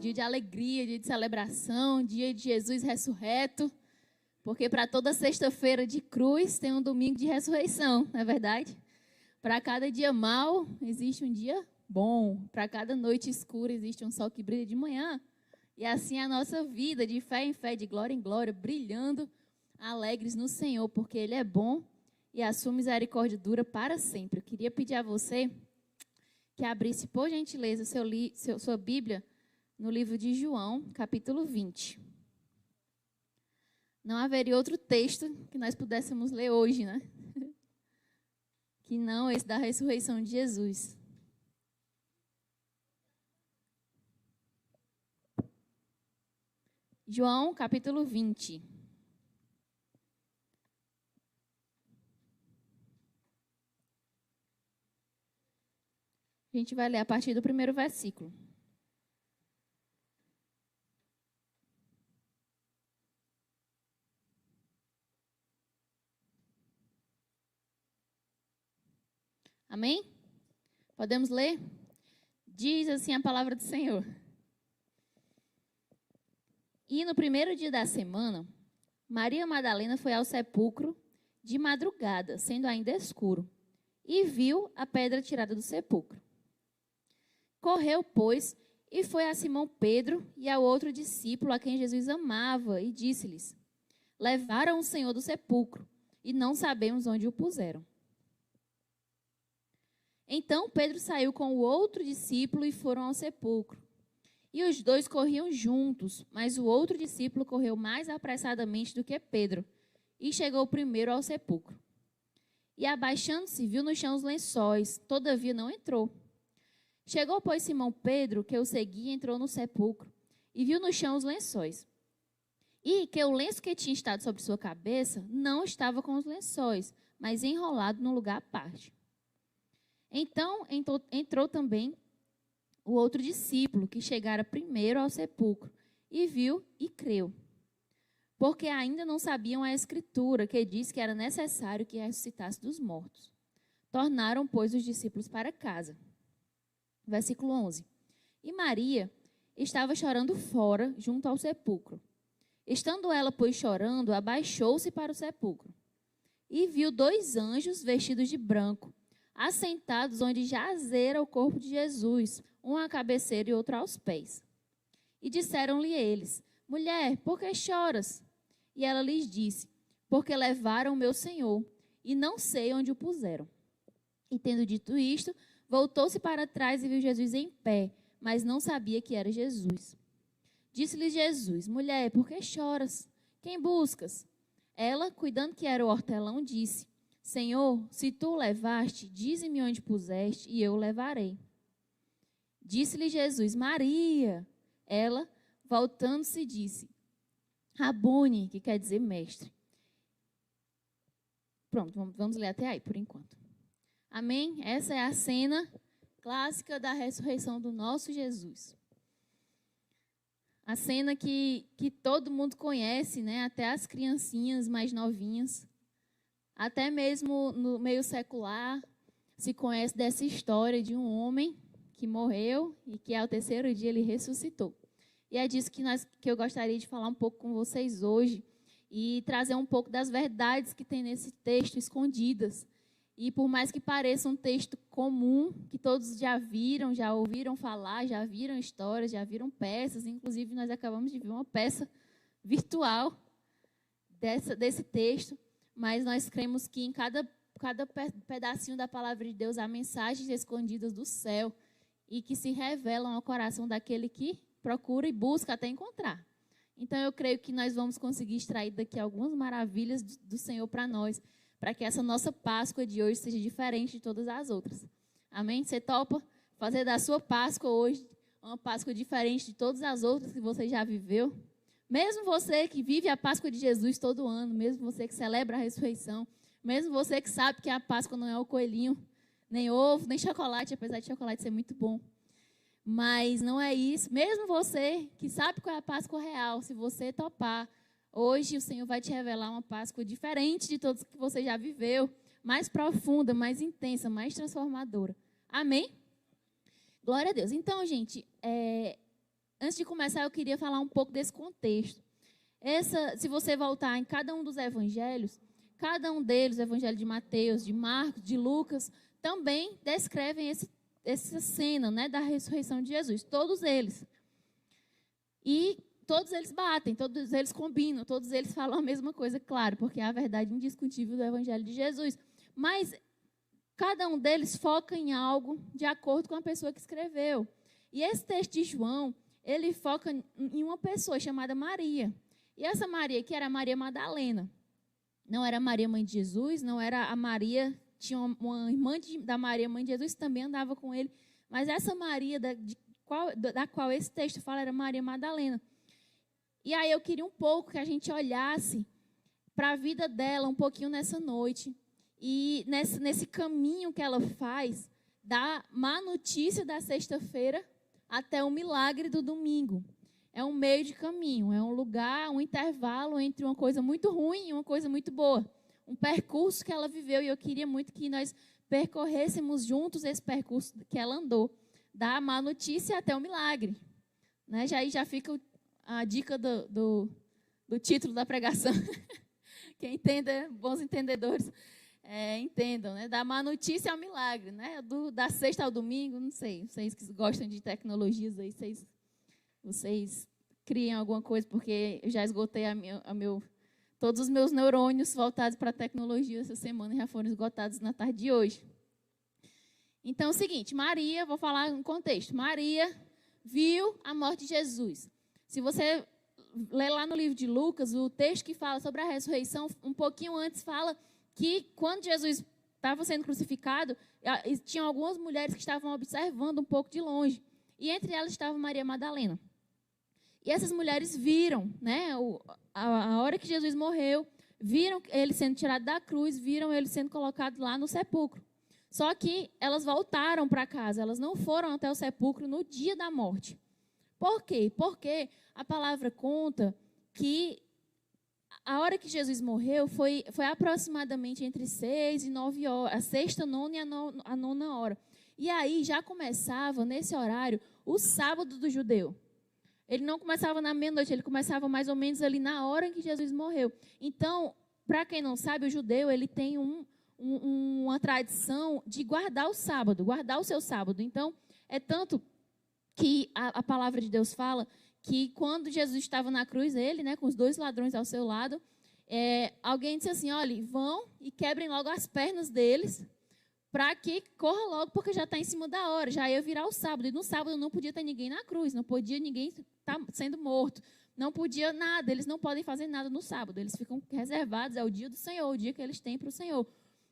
dia de alegria, dia de celebração, dia de Jesus ressurreto. Porque para toda sexta-feira de cruz tem um domingo de ressurreição, não é verdade? Para cada dia mau existe um dia bom. Para cada noite escura existe um sol que brilha de manhã. E assim é a nossa vida, de fé em fé, de glória em glória, brilhando, alegres no Senhor, porque Ele é bom e a sua misericórdia dura para sempre. Eu queria pedir a você que abrisse, por gentileza, sua Bíblia no livro de João, capítulo 20. Não haveria outro texto que nós pudéssemos ler hoje, né? Que não esse da ressurreição de Jesus. João, capítulo 20. A gente vai ler a partir do primeiro versículo. Amém? Podemos ler? Diz assim a palavra do Senhor. E no primeiro dia da semana, Maria Madalena foi ao sepulcro de madrugada, sendo ainda escuro, e viu a pedra tirada do sepulcro. Correu, pois, e foi a Simão Pedro e ao outro discípulo a quem Jesus amava, e disse-lhes: levaram o Senhor do sepulcro, e não sabemos onde o puseram. Então Pedro saiu com o outro discípulo e foram ao sepulcro. E os dois corriam juntos, mas o outro discípulo correu mais apressadamente do que Pedro, e chegou primeiro ao sepulcro. E abaixando-se, viu no chão os lençóis, todavia não entrou. Chegou, pois, Simão Pedro, que o seguia, entrou no sepulcro, e viu no chão os lençóis. E que o lenço que tinha estado sobre sua cabeça não estava com os lençóis, mas enrolado num lugar à parte. Então entrou também o outro discípulo, que chegara primeiro ao sepulcro, e viu e creu. Porque ainda não sabiam a Escritura, que diz que era necessário que ressuscitasse dos mortos. Tornaram, pois, os discípulos para casa. Versículo 11. E Maria estava chorando fora, junto ao sepulcro. Estando ela, pois, chorando, abaixou-se para o sepulcro. E viu 2 anjos vestidos de branco, assentados onde jazera o corpo de Jesus, um à cabeceira e outro aos pés. E disseram-lhe eles: mulher, por que choras? E ela lhes disse: porque levaram o meu Senhor, e não sei onde o puseram. E tendo dito isto, voltou-se para trás e viu Jesus em pé, mas não sabia que era Jesus. Disse-lhe Jesus: mulher, por que choras? Quem buscas? Ela, cuidando que era o hortelão, disse: Senhor, se tu o levaste, dize-me onde puseste, e eu o levarei. Disse-lhe Jesus: Maria. Ela, voltando-se, disse: Rabone, que quer dizer mestre. Pronto, vamos ler até aí, por enquanto. Amém? Essa é a cena clássica da ressurreição do nosso Jesus. A cena que todo mundo conhece, né? Até as criancinhas mais novinhas. Até mesmo no meio secular se conhece dessa história de um homem que morreu e que ao terceiro dia ele ressuscitou. E é disso que eu gostaria de falar um pouco com vocês hoje e trazer um pouco das verdades que tem nesse texto escondidas. E por mais que pareça um texto comum, que todos já viram, já ouviram falar, já viram histórias, já viram peças, inclusive nós acabamos de ver uma peça virtual desse texto, mas nós cremos que em cada pedacinho da palavra de Deus há mensagens escondidas do céu e que se revelam ao coração daquele que procura e busca até encontrar. Então eu creio que nós vamos conseguir extrair daqui algumas maravilhas do Senhor para nós, para que essa nossa Páscoa de hoje seja diferente de todas as outras. Amém? Você topa fazer da sua Páscoa hoje uma Páscoa diferente de todas as outras que você já viveu? Mesmo você que vive a Páscoa de Jesus todo ano, mesmo você que celebra a ressurreição, mesmo você que sabe que a Páscoa não é o coelhinho, nem ovo, nem chocolate, apesar de chocolate ser muito bom. Mas não é isso. Mesmo você que sabe qual é a Páscoa real, se você topar, hoje o Senhor vai te revelar uma Páscoa diferente de todas que você já viveu, mais profunda, mais intensa, mais transformadora. Amém? Glória a Deus. Então, gente, antes de começar, eu queria falar um pouco desse contexto. Se você voltar em cada um dos evangelhos, cada um deles, o evangelho de Mateus, de Marcos, de Lucas, também descrevem essa cena, né, da ressurreição de Jesus. Todos eles. E todos eles batem, todos eles combinam, todos eles falam a mesma coisa, claro, porque é a verdade indiscutível do evangelho de Jesus. Mas cada um deles foca em algo de acordo com a pessoa que escreveu. E esse texto de João, ele foca em uma pessoa chamada Maria. E essa Maria, que era a Maria Madalena, não era a Maria, mãe de Jesus, não era a Maria, tinha uma irmã da Maria, mãe de Jesus, que também andava com ele. Mas essa Maria, da qual esse texto fala, era Maria Madalena. E aí eu queria um pouco que a gente olhasse para a vida dela um pouquinho nessa noite. E nesse caminho que ela faz, da má notícia da sexta-feira até o milagre do domingo. É um meio de caminho, é um lugar, um intervalo entre uma coisa muito ruim e uma coisa muito boa. Um percurso que ela viveu, e eu queria muito que nós percorrêssemos juntos esse percurso que ela andou, da má notícia até o milagre. Né? Já fica a dica do título da pregação. Quem entenda, bons entendedores, entendam, né? Da má notícia ao milagre, né? Da sexta ao domingo, não sei. Vocês que gostam de tecnologias aí, vocês criem alguma coisa, porque eu já esgotei todos os meus neurônios voltados para a tecnologia essa semana já foram esgotados na tarde de hoje. Então, é o seguinte, Maria, vou falar um contexto. Maria viu a morte de Jesus. Se você ler lá no livro de Lucas, o texto que fala sobre a ressurreição, um pouquinho antes fala que quando Jesus estava sendo crucificado, tinham algumas mulheres que estavam observando um pouco de longe. E entre elas estava Maria Madalena. E essas mulheres viram, né, a hora que Jesus morreu, viram ele sendo tirado da cruz, viram ele sendo colocado lá no sepulcro. Só que elas voltaram para casa, elas não foram até o sepulcro no dia da morte. Por quê? Porque a palavra conta que a hora que Jesus morreu foi aproximadamente entre 6 e 9 horas, a sexta, nona e a nona hora. E aí já começava, nesse horário, o sábado do judeu. Ele não começava na meia-noite, ele começava mais ou menos ali na hora em que Jesus morreu. Então, para quem não sabe, o judeu ele tem uma tradição de guardar o sábado, guardar o seu sábado. Então, é tanto que a palavra de Deus fala que quando Jesus estava na cruz, ele, né, com os 2 ladrões ao seu lado, alguém disse assim, olha, vão e quebrem logo as pernas deles, para que corra logo, porque já está em cima da hora, já ia virar o sábado. E no sábado não podia ter ninguém na cruz, não podia ninguém estar sendo morto, não podia nada, eles não podem fazer nada no sábado, eles ficam reservados, é o dia do Senhor, o dia que eles têm para o Senhor.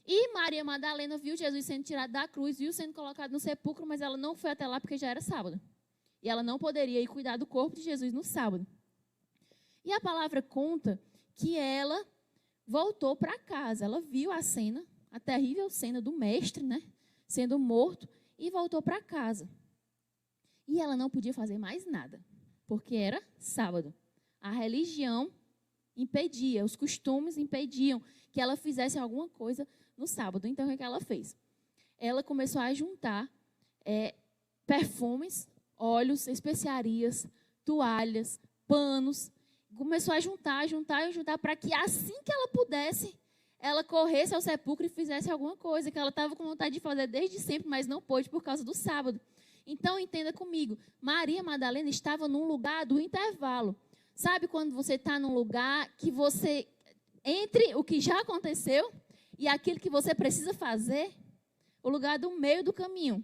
E Maria Madalena viu Jesus sendo tirado da cruz, viu sendo colocado no sepulcro, mas ela não foi até lá porque já era sábado. E ela não poderia ir cuidar do corpo de Jesus no sábado. E a palavra conta que ela voltou para casa, ela viu a cena, a terrível cena do mestre, né, sendo morto, e voltou para casa. E ela não podia fazer mais nada, porque era sábado. A religião impedia, os costumes impediam que ela fizesse alguma coisa no sábado. Então, o que ela fez? Ela começou a juntar perfumes, óleos, especiarias, toalhas, panos. Começou a juntar para que assim que ela pudesse, ela corresse ao sepulcro e fizesse alguma coisa que ela estava com vontade de fazer desde sempre, mas não pôde por causa do sábado. Então, entenda comigo, Maria Madalena estava num lugar do intervalo. Sabe quando você está num lugar que você, entre o que já aconteceu e aquilo que você precisa fazer, o lugar do meio do caminho.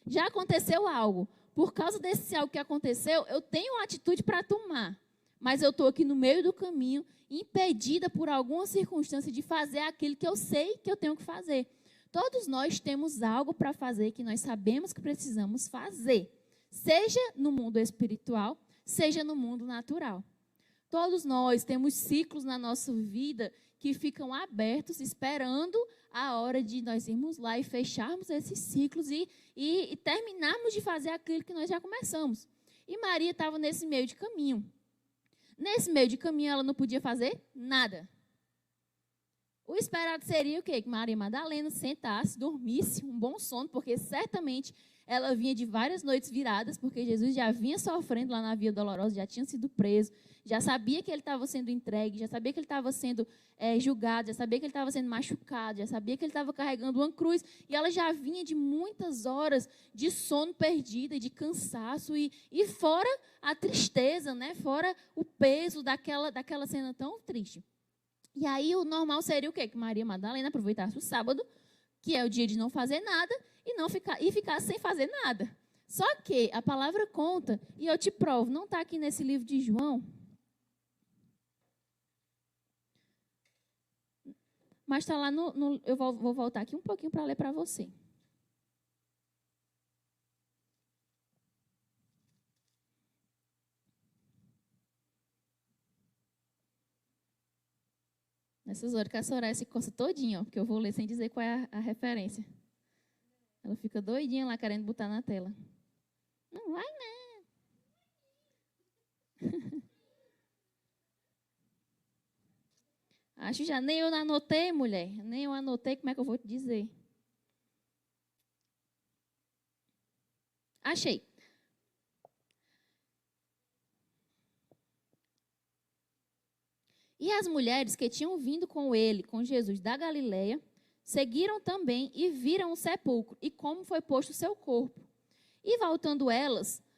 Já aconteceu algo. Por causa desse algo que aconteceu, eu tenho uma atitude para tomar. Mas eu estou aqui no meio do caminho, impedida por alguma circunstância de fazer aquilo que eu sei que eu tenho que fazer. Todos nós temos algo para fazer que nós sabemos que precisamos fazer. Seja no mundo espiritual, seja no mundo natural. Todos nós temos ciclos na nossa vida que ficam abertos, esperando a hora de nós irmos lá e fecharmos esses ciclos e terminarmos de fazer aquilo que nós já começamos. E Maria estava nesse meio de caminho. Nesse meio de caminho, ela não podia fazer nada. O esperado seria o quê? Que Maria Madalena sentasse, dormisse um bom sono, porque certamente Ela vinha de várias noites viradas, porque Jesus já vinha sofrendo lá na Via Dolorosa, já tinha sido preso, já sabia que ele estava sendo entregue, já sabia que ele estava sendo julgado, já sabia que ele estava sendo machucado, já sabia que ele estava carregando uma cruz. E ela já vinha de muitas horas de sono perdido, de cansaço, e fora a tristeza, né? Fora o peso daquela cena tão triste. E aí o normal seria o quê? Que Maria Madalena aproveitasse o sábado, que é o dia de não fazer nada, e ficar sem fazer nada. Só que a palavra conta, e eu te provo, não está aqui nesse livro de João, mas está lá eu vou voltar aqui um pouquinho para ler para você. Nessas horas que a Soraya se coça todinha, ó, porque eu vou ler sem dizer qual é a referência. Ela fica doidinha lá querendo botar na tela. Não vai, não. Acho já, nem eu anotei, mulher. Nem eu anotei, como é que eu vou te dizer? Achei. E as mulheres que tinham vindo com ele, com Jesus da Galileia, seguiram também e viram o sepulcro e como foi posto o seu corpo. E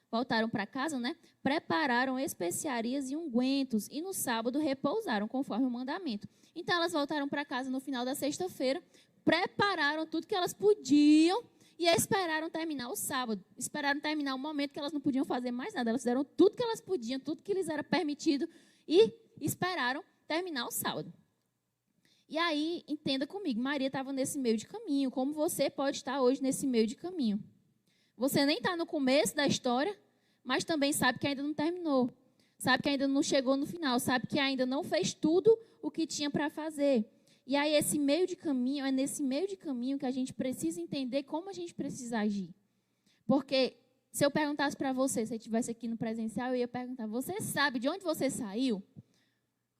voltaram para casa, né? Prepararam especiarias e ungüentos e no sábado repousaram conforme o mandamento. Então elas voltaram para casa no final da sexta-feira, prepararam tudo que elas podiam e esperaram terminar o sábado. Esperaram terminar o momento que elas não podiam fazer mais nada. Elas fizeram tudo que elas podiam, tudo que lhes era permitido e esperaram terminar o sábado. E aí, entenda comigo, Maria estava nesse meio de caminho, como você pode estar hoje nesse meio de caminho. Você nem está no começo da história, mas também sabe que ainda não terminou. Sabe que ainda não chegou no final, sabe que ainda não fez tudo o que tinha para fazer. E aí, esse meio de caminho, é nesse meio de caminho que a gente precisa entender como a gente precisa agir. Porque se eu perguntasse para você, se eu estivesse aqui no presencial, eu ia perguntar, você sabe de onde você saiu?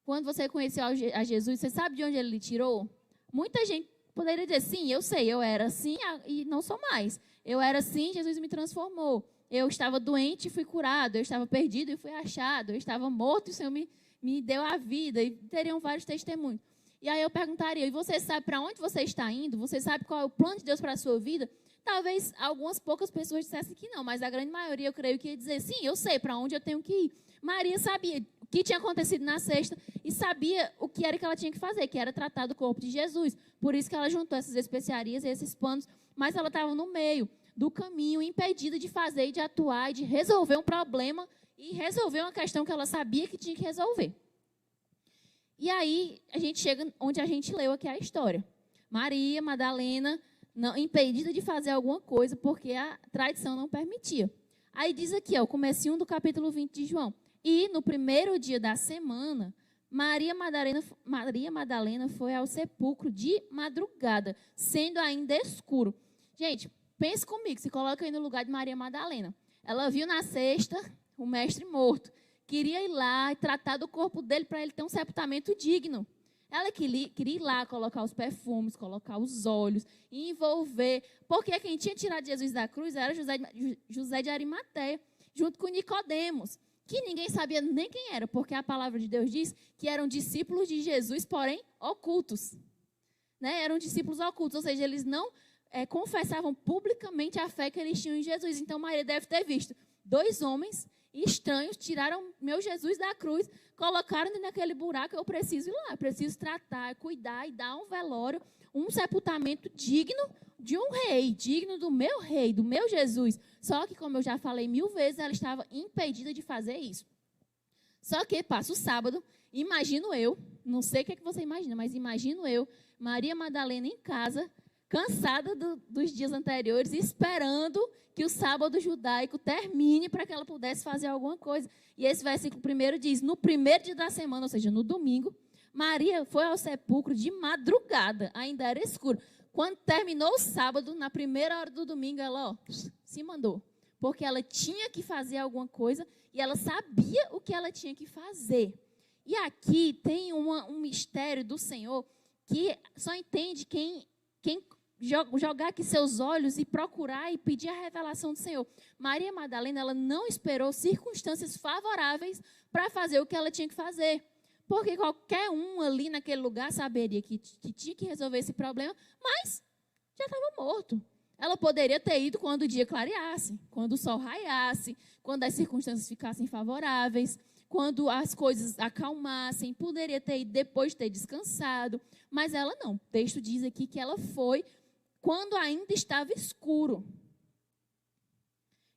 Quando você conheceu a Jesus, você sabe de onde ele lhe tirou? Muita gente poderia dizer, sim, eu sei, eu era assim e não sou mais. Eu era assim, Jesus me transformou. Eu estava doente e fui curado. Eu estava perdido e fui achado. Eu estava morto e o Senhor me deu a vida. E teriam vários testemunhos. E aí eu perguntaria, e você sabe para onde você está indo? Você sabe qual é o plano de Deus para a sua vida? Talvez algumas poucas pessoas dissessem que não, mas a grande maioria eu creio que ia dizer, sim, eu sei para onde eu tenho que ir. Maria sabia o que tinha acontecido na sexta e sabia o que era que ela tinha que fazer, que era tratar do corpo de Jesus. Por isso que ela juntou essas especiarias e esses panos, mas ela estava no meio do caminho, impedida de fazer e de atuar e de resolver um problema e resolver uma questão que ela sabia que tinha que resolver. E aí a gente chega onde a gente leu aqui a história. Maria Madalena, impedida de fazer alguma coisa porque a tradição não permitia. Aí diz aqui, o comecinho do capítulo 20 de João. E no primeiro dia da semana, Maria Madalena foi ao sepulcro de madrugada, sendo ainda escuro. Gente, pense comigo, se coloca aí no lugar de Maria Madalena. Ela viu na sexta o mestre morto. Queria ir lá e tratar do corpo dele para ele ter um sepultamento digno. Ela queria ir lá colocar os perfumes, colocar os óleos, envolver. Porque quem tinha tirado Jesus da cruz era José de Arimateia, junto com Nicodemos, que ninguém sabia nem quem era, porque a palavra de Deus diz que eram discípulos de Jesus, porém ocultos. Né? Eram discípulos ocultos, ou seja, eles não confessavam publicamente a fé que eles tinham em Jesus. Então Maria deve ter visto 2 homens estranhos, tiraram meu Jesus da cruz, colocaram naquele buraco, eu preciso ir lá, eu preciso tratar, cuidar e dar um velório, um sepultamento digno de um rei, digno do meu Jesus. Só que, como eu já falei 1000 vezes, ela estava impedida de fazer isso. Só que passa o sábado, imagino eu, não sei o que você imagina, mas imagino eu, Maria Madalena em casa, cansada dos dias anteriores, esperando que o sábado judaico termine para que ela pudesse fazer alguma coisa. E esse versículo primeiro diz, no primeiro dia da semana, ou seja, no domingo, Maria foi ao sepulcro de madrugada, ainda era escuro. Quando terminou o sábado, na primeira hora do domingo, ela se mandou. Porque ela tinha que fazer alguma coisa e ela sabia o que ela tinha que fazer. E aqui tem um mistério do Senhor que só entende quem jogar aqui seus olhos e procurar e pedir a revelação do Senhor. Maria Madalena, ela não esperou circunstâncias favoráveis para fazer o que ela tinha que fazer. Porque qualquer um ali naquele lugar saberia que tinha que resolver esse problema, mas já estava morto. Ela poderia ter ido quando o dia clareasse, quando o sol raiasse, quando as circunstâncias ficassem favoráveis, quando as coisas acalmassem, poderia ter ido depois de ter descansado, mas ela não. O texto diz aqui que ela foi quando ainda estava escuro.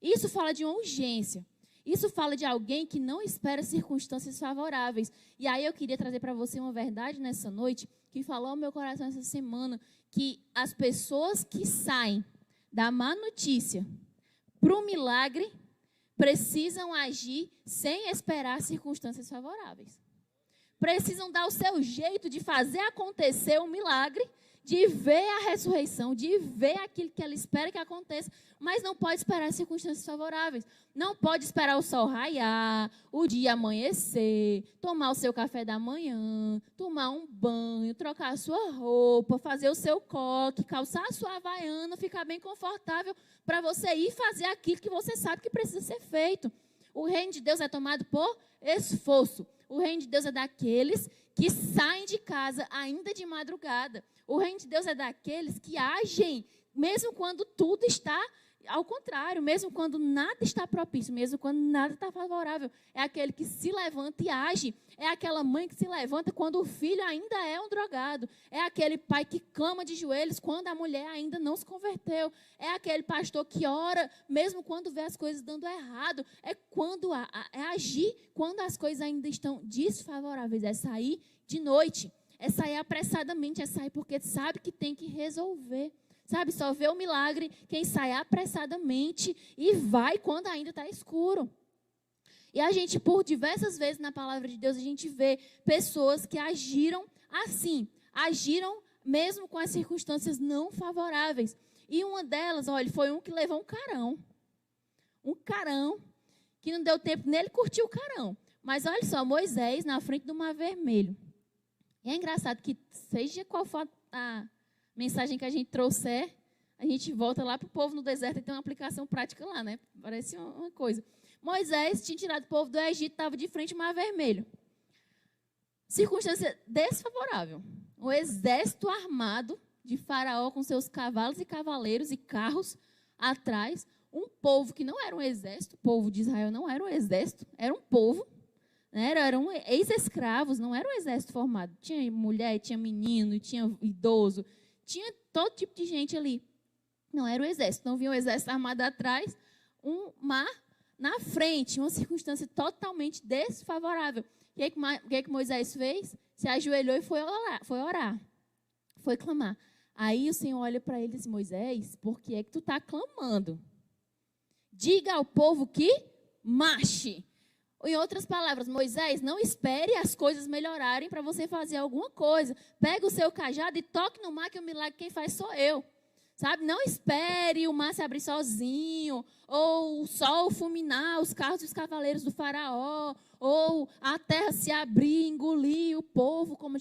Isso fala de uma urgência. Isso fala de alguém que não espera circunstâncias favoráveis. E aí eu queria trazer para você uma verdade nessa noite, que falou ao meu coração essa semana, que as pessoas que saem da má notícia para o milagre precisam agir sem esperar circunstâncias favoráveis. Precisam dar o seu jeito de fazer acontecer um milagre, de ver a ressurreição, de ver aquilo que ela espera que aconteça, mas não pode esperar circunstâncias favoráveis. Não pode esperar o sol raiar, o dia amanhecer, tomar o seu café da manhã, tomar um banho, trocar a sua roupa, fazer o seu coque, calçar a sua havaiana, ficar bem confortável para você ir fazer aquilo que você sabe que precisa ser feito. O reino de Deus é tomado por esforço. O reino de Deus é daqueles que saem de casa ainda de madrugada. O reino de Deus é daqueles que agem, mesmo quando tudo está ao contrário, mesmo quando nada está propício, mesmo quando nada está favorável. É aquele que se levanta e age. É aquela mãe que se levanta quando o filho ainda é um drogado. É aquele pai que clama de joelhos quando a mulher ainda não se converteu. É aquele pastor que ora mesmo quando vê as coisas dando errado. É quando é agir quando as coisas ainda estão desfavoráveis. É sair de noite. É sair apressadamente. É sair porque sabe que tem que resolver. Sabe, só vê o milagre quem sai apressadamente e vai quando ainda está escuro. E a gente, por diversas vezes na palavra de Deus, a gente vê pessoas que agiram assim. Agiram mesmo com as circunstâncias não favoráveis. E uma delas, olha, foi um que levou um carão. Um carão, que não deu tempo nele curtir o carão. Mas olha só, Moisés na frente do Mar Vermelho. E é engraçado que, seja qual for a mensagem que a gente trouxer, a gente volta lá para o povo no deserto e tem uma aplicação prática lá, né? Parece uma coisa. Moisés tinha tirado o povo do Egito, estava de frente ao Mar Vermelho. Circunstância desfavorável. Um exército armado de Faraó com seus cavalos e cavaleiros e carros atrás. Um povo que não era um exército, o povo de Israel não era um exército, era um povo. Né? Eram ex-escravos, não era um exército formado. Tinha mulher, tinha menino, tinha idoso. Tinha todo tipo de gente ali. Não era o exército. Não vinha o exército armado atrás, um mar na frente. Uma circunstância totalmente desfavorável. O que é que Moisés fez? Se ajoelhou e foi orar. Foi clamar. Aí o Senhor olha para ele e diz, Moisés, por que é que tu está clamando? Diga ao povo que marche. Em outras palavras, Moisés, não espere as coisas melhorarem para você fazer alguma coisa. Pega o seu cajado e toque no mar, que o milagre quem faz sou eu. Sabe? Não espere o mar se abrir sozinho, ou o sol fulminar os carros e os cavaleiros do faraó, ou a terra se abrir, engolir o povo, como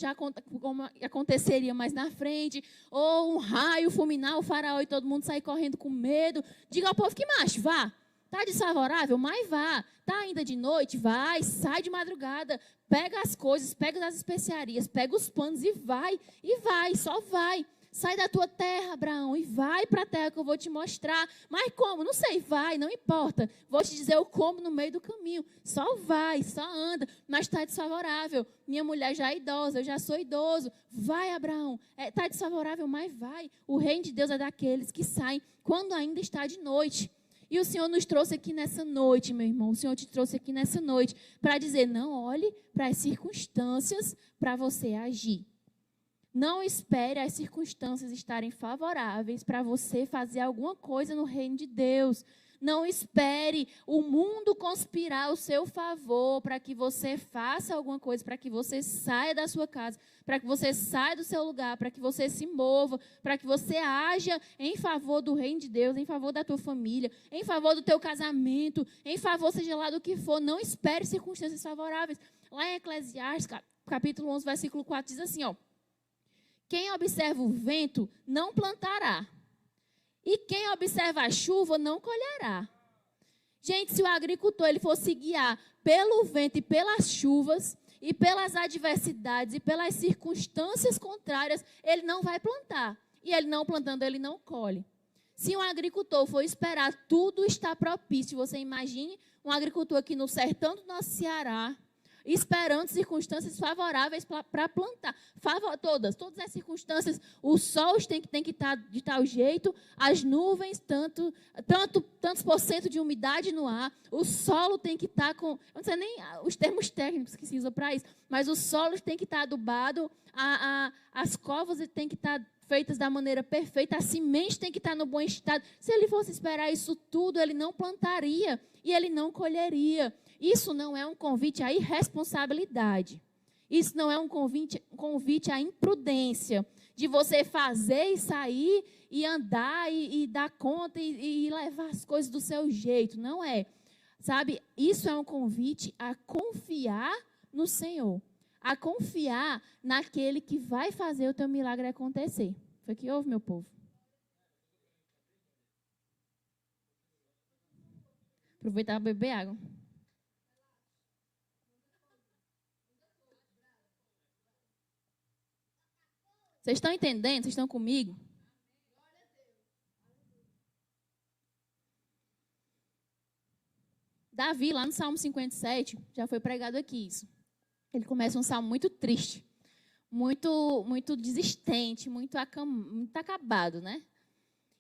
aconteceria mais na frente, ou um raio fulminar o faraó e todo mundo sair correndo com medo. Diga ao povo que marche, vá. Está desfavorável? Mas vá. Está ainda de noite? Vai, sai de madrugada. Pega as coisas, pega as especiarias, pega os panos e vai, só vai. Sai da tua terra, Abraão, e vai para a terra que eu vou te mostrar. Mas como? Não sei, vai, não importa. Vou te dizer o como no meio do caminho. Só vai, só anda. Mas está desfavorável. Minha mulher já é idosa, eu já sou idoso. Vai, Abraão. Está desfavorável, mas vai. O reino de Deus é daqueles que saem quando ainda está de noite. E o Senhor nos trouxe aqui nessa noite, meu irmão. O Senhor te trouxe aqui nessa noite para dizer, não olhe para as circunstâncias para você agir. Não espere as circunstâncias estarem favoráveis para você fazer alguma coisa no reino de Deus. Não espere o mundo conspirar ao seu favor para que você faça alguma coisa, para que você saia da sua casa, para que você saia do seu lugar, para que você se mova, para que você haja em favor do reino de Deus, em favor da tua família, em favor do teu casamento, em favor seja lá do que for. Não espere circunstâncias favoráveis. Lá em Eclesiastes, capítulo 11, versículo 4, diz assim, ó, Quem observa o vento não plantará. E quem observa a chuva não colherá. Gente, se o agricultor ele fosse guiar pelo vento e pelas chuvas, e pelas adversidades e pelas circunstâncias contrárias, ele não vai plantar. E ele não plantando, ele não colhe. Se um agricultor for esperar tudo estar propício, você imagine um agricultor aqui no sertão do nosso Ceará, esperando circunstâncias favoráveis para plantar. Todas as circunstâncias, o sol tem que estar de tal jeito, as nuvens, tantos por cento de umidade no ar, o solo tem que estar com, eu não sei nem os termos técnicos que se usa para isso, mas o solo tem que estar adubado, as covas têm que estar feitas da maneira perfeita, a semente tem que estar no bom estado. Se ele fosse esperar isso tudo, ele não plantaria e ele não colheria. Isso não é um convite à irresponsabilidade. Isso não é um convite à imprudência, de você fazer e sair e andar e dar conta e levar as coisas do seu jeito. Não é. Sabe, isso é um convite a confiar no Senhor, a confiar naquele que vai fazer o teu milagre acontecer. Foi o que houve, meu povo? Aproveitar para beber água. Vocês estão entendendo? Vocês estão comigo? Davi, lá no Salmo 57, já foi pregado aqui isso. Ele começa um salmo muito triste, muito desistente, muito acabado, né?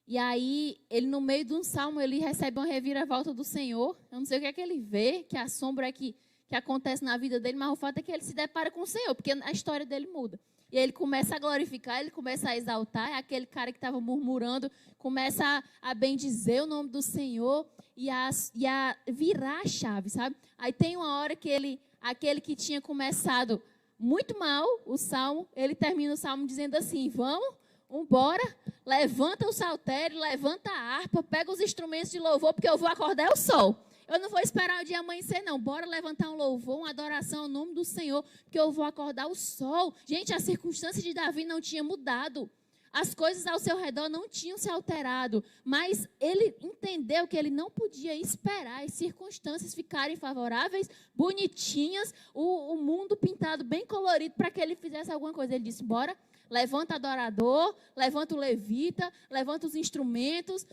E aí, ele no meio de um salmo, ele recebe uma reviravolta do Senhor. Eu não sei o que é que ele vê, que assombro é que acontece na vida dele, mas o fato é que ele se depara com o Senhor, porque a história dele muda. E aí ele começa a glorificar, ele começa a exaltar, é aquele cara que estava murmurando, começa a bendizer o nome do Senhor e a virar a chave, sabe? Aí tem uma hora que aquele que tinha começado muito mal o salmo, ele termina o salmo dizendo assim: vamos, embora, levanta o saltério, levanta a harpa, pega os instrumentos de louvor, porque eu vou acordar o sol. Eu não vou esperar o dia amanhecer, não. Bora levantar um louvor, uma adoração ao nome do Senhor, porque eu vou acordar o sol. Gente, a circunstância de Davi não tinha mudado. As coisas ao seu redor não tinham se alterado. Mas ele entendeu que ele não podia esperar as circunstâncias ficarem favoráveis, bonitinhas, o mundo pintado bem colorido para que ele fizesse alguma coisa. Ele disse: bora. Levanta o adorador, levanta o levita, levanta os instrumentos,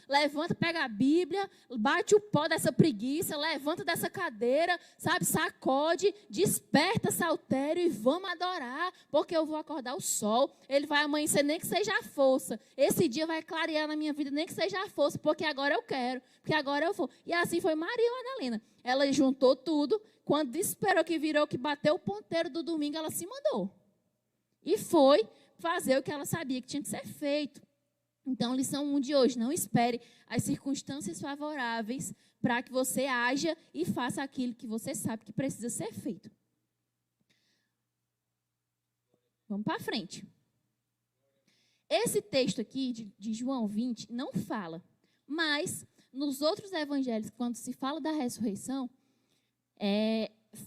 pega a Bíblia, bate o pó dessa preguiça, levanta dessa cadeira, sabe, sacode, desperta saltério e vamos adorar, porque eu vou acordar o sol, ele vai amanhecer nem que seja a força, esse dia vai clarear na minha vida nem que seja a força, porque agora eu quero, porque agora eu vou. E assim foi Maria Madalena, ela juntou tudo, quando esperou que virou, que bateu o ponteiro do domingo, ela se mandou. E foi fazer o que ela sabia que tinha que ser feito. Então, lição 1 de hoje: não espere as circunstâncias favoráveis para que você haja e faça aquilo que você sabe que precisa ser feito. Vamos para frente. Esse texto aqui de João 20 não fala, mas nos outros evangelhos, quando se fala da ressurreição,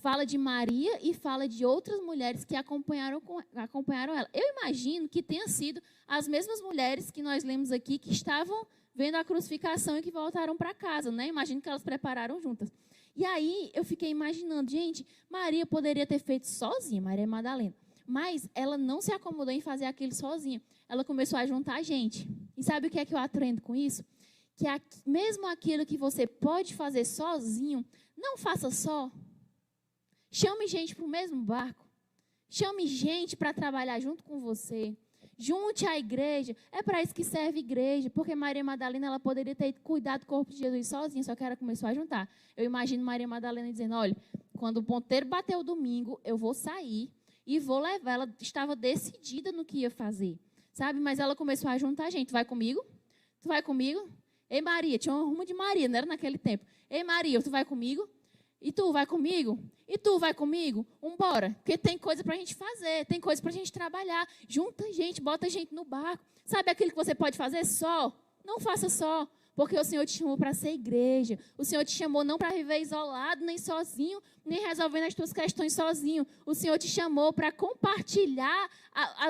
fala de Maria e fala de outras mulheres que acompanharam ela. Eu imagino que tenha sido as mesmas mulheres que nós lemos aqui, que estavam vendo a crucificação e que voltaram para casa, né? Imagino que elas prepararam juntas. E aí eu fiquei imaginando, gente, Maria poderia ter feito sozinha, Maria Madalena, mas ela não se acomodou em fazer aquilo sozinha. Ela começou a juntar gente. E sabe o que é que eu aprendo com isso? Que mesmo aquilo que você pode fazer sozinho, não faça só. Chame gente para o mesmo barco. Chame gente para trabalhar junto com você. Junte a igreja. É para isso que serve a igreja. Porque Maria Madalena, ela poderia ter cuidado do corpo de Jesus sozinha, só que ela começou a juntar. Eu imagino Maria Madalena dizendo: olha, quando o ponteiro bater o domingo, eu vou sair e vou levar. Ela estava decidida no que ia fazer, sabe? Mas ela começou a juntar gente. Tu vai comigo? Tu vai comigo? Ei, Maria, tinha uma ruma de Maria, não era naquele tempo. Ei, Maria, tu vai comigo? E tu vai comigo? E tu vai comigo? Vambora, porque tem coisa para a gente fazer, tem coisa para a gente trabalhar. Junta gente, bota gente no barco. Sabe aquilo que você pode fazer só? Não faça só. porque o Senhor te chamou para ser igreja. O Senhor te chamou não para viver isolado, nem sozinho, nem resolvendo as tuas questões sozinho. O Senhor te chamou para compartilhar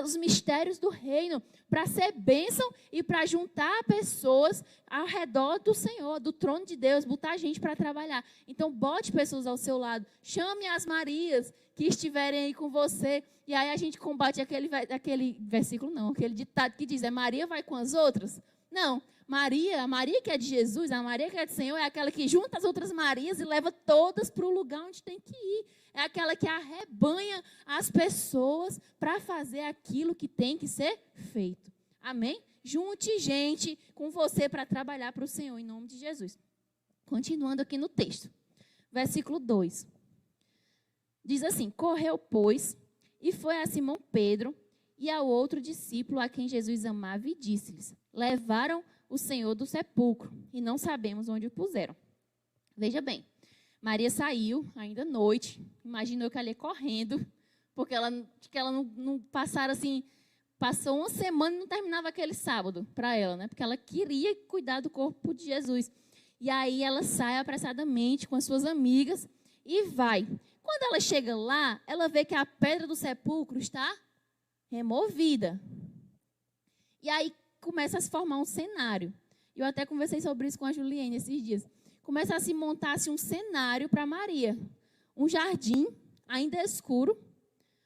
os mistérios do reino, para ser bênção e para juntar pessoas ao redor do Senhor, do trono de Deus, botar gente para trabalhar. Então, bote pessoas ao seu lado. Chame as Marias que estiverem aí com você. E aí a gente combate aquele versículo, não, aquele ditado que diz, Maria vai com as outras? Não, a Maria que é de Jesus, a Maria que é do Senhor, é aquela que junta as outras Marias e leva todas para o lugar onde tem que ir. É aquela que arrebanha as pessoas para fazer aquilo que tem que ser feito. Amém? Junte gente com você para trabalhar para o Senhor, em nome de Jesus. Continuando aqui no texto. Versículo 2. Diz assim, correu, pois, e foi a Simão Pedro e ao outro discípulo a quem Jesus amava e disse-lhes, levaram o Senhor do sepulcro e não sabemos onde o puseram. Veja bem, Maria saiu ainda à noite, imaginou que ela ia correndo, porque ela não passaram assim, passou uma semana e não terminava aquele sábado para ela, né? Porque ela queria cuidar do corpo de Jesus. E aí ela sai apressadamente com as suas amigas e vai. Quando ela chega lá, ela vê que a pedra do sepulcro está removida. E aí começa a se formar um cenário. Eu até conversei sobre isso com a Juliene esses dias. Começa a se montar-se um cenário para Maria. Um jardim, ainda escuro,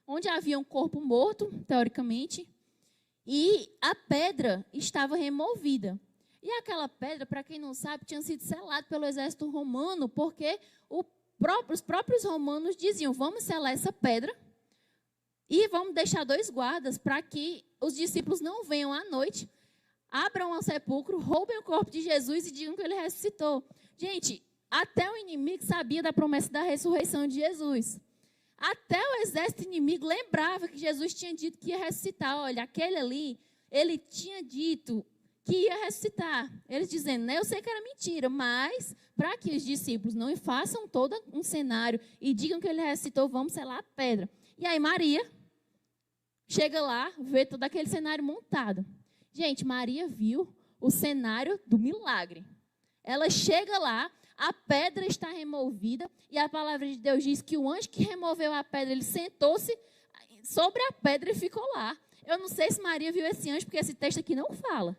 onde havia um corpo morto, teoricamente, e a pedra estava removida. E aquela pedra, para quem não sabe, tinha sido selada pelo exército romano, porque os próprios romanos diziam, vamos selar essa pedra e vamos deixar 2 guardas para que os discípulos não venham à noite, abram o sepulcro, roubem o corpo de Jesus e digam que ele ressuscitou. Gente, até o inimigo sabia da promessa da ressurreição de Jesus. Até o exército inimigo lembrava que Jesus tinha dito que ia ressuscitar. Olha, aquele ali, ele tinha dito que ia ressuscitar. Eles dizendo, né, eu sei que era mentira, mas para que os discípulos não façam todo um cenário e digam que ele ressuscitou, vamos selar a pedra. E aí Maria chega lá, vê todo aquele cenário montado. Gente, Maria viu o cenário do milagre. Ela chega lá, a pedra está removida e a palavra de Deus diz que o anjo que removeu a pedra, ele sentou-se sobre a pedra e ficou lá. Eu não sei se Maria viu esse anjo, porque esse texto aqui não fala.